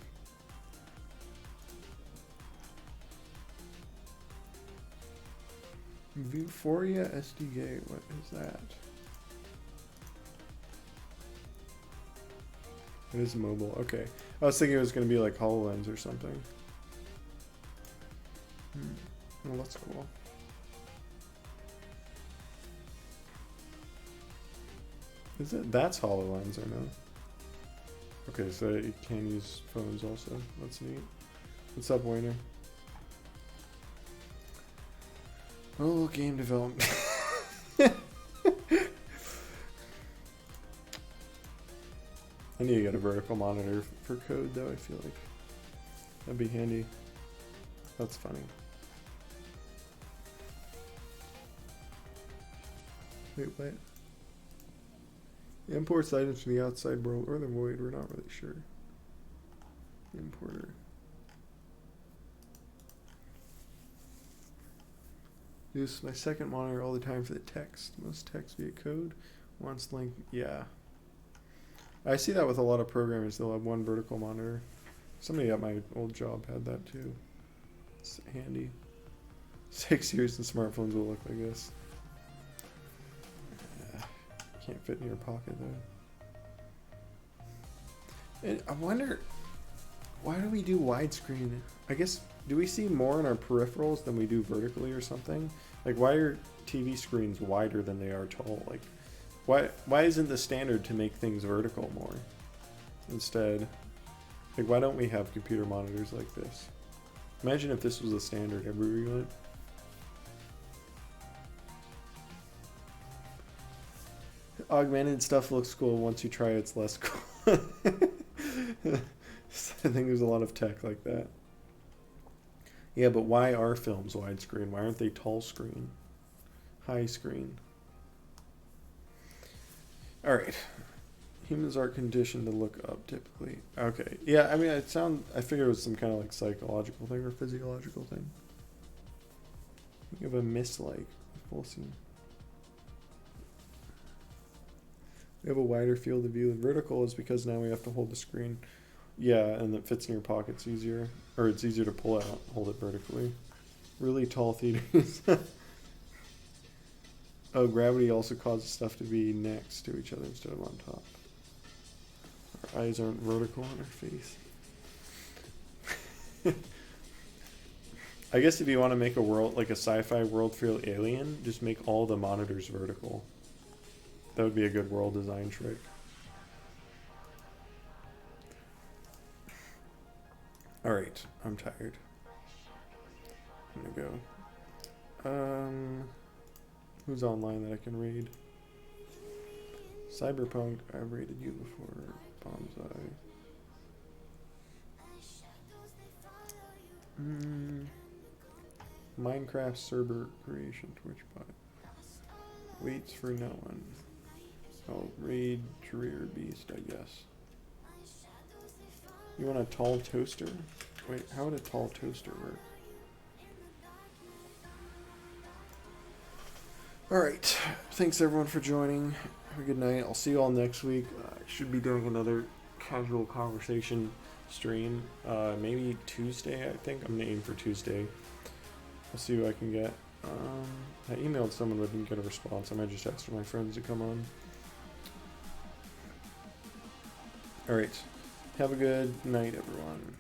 Vuforia SDK, what is that? It is mobile, okay. I was thinking it was going to be like HoloLens or something. Well, that's cool. Is it? That's HoloLens, I know. Okay, so you can use phones also. That's neat. What's up, Wayner? Oh, game development. I need to get a vertical monitor for code, though, I feel like. That'd be handy. That's funny. Wait, what? Imports items from the outside world or the void, we're not really sure. Importer. Use my second monitor all the time for the text. Most text via code. Wants link. Yeah. I see that with a lot of programmers. They'll have one vertical monitor. Somebody at my old job had that too. It's handy. 6 years and smartphones will look like this. Can't fit in your pocket though. And I wonder, why do we do widescreen? I guess, do we see more in our peripherals than we do vertically or something? Like, why are TV screens wider than they are tall? Like, why isn't the standard to make things vertical more instead? Like, why don't we have computer monitors like this? Imagine if this was a standard everywhere you went. Augmented stuff looks cool. Once you try it, it's less cool. I think there's a lot of tech like that. Yeah, but why are films widescreen? Why aren't they tall screen? High screen. Alright. Humans are conditioned to look up typically. Okay. Yeah, I mean, I figured it was some kind of like psychological thing or physiological thing. You have a mislike. We'll see. We have a wider field of view. The vertical is because now we have to hold the screen. Yeah, and it fits in your pockets easier. Or it's easier to pull out, hold it vertically. Really tall theaters. Oh, gravity also causes stuff to be next to each other instead of on top. Our eyes aren't vertical on our face. I guess if you want to make a world, like a sci-fi world feel alien, just make all the monitors vertical. That would be a good world design trick. Alright, I'm tired. I'm gonna go. Who's online that I can raid? Cyberpunk, I've raided you before. Bonsai. Minecraft server creation, Twitch bot. Waits for no one. Oh, raid career beast, I guess. You want a tall toaster? Wait, how would a tall toaster work? Alright, thanks everyone for joining. Have a good night. I'll see you all next week. I should be doing another casual conversation stream. Maybe Tuesday, I think. I'm gonna aim for Tuesday. I'll see what I can get. I emailed someone but didn't get a response. I might just ask for my friends to come on. Alright. Have a good night, everyone.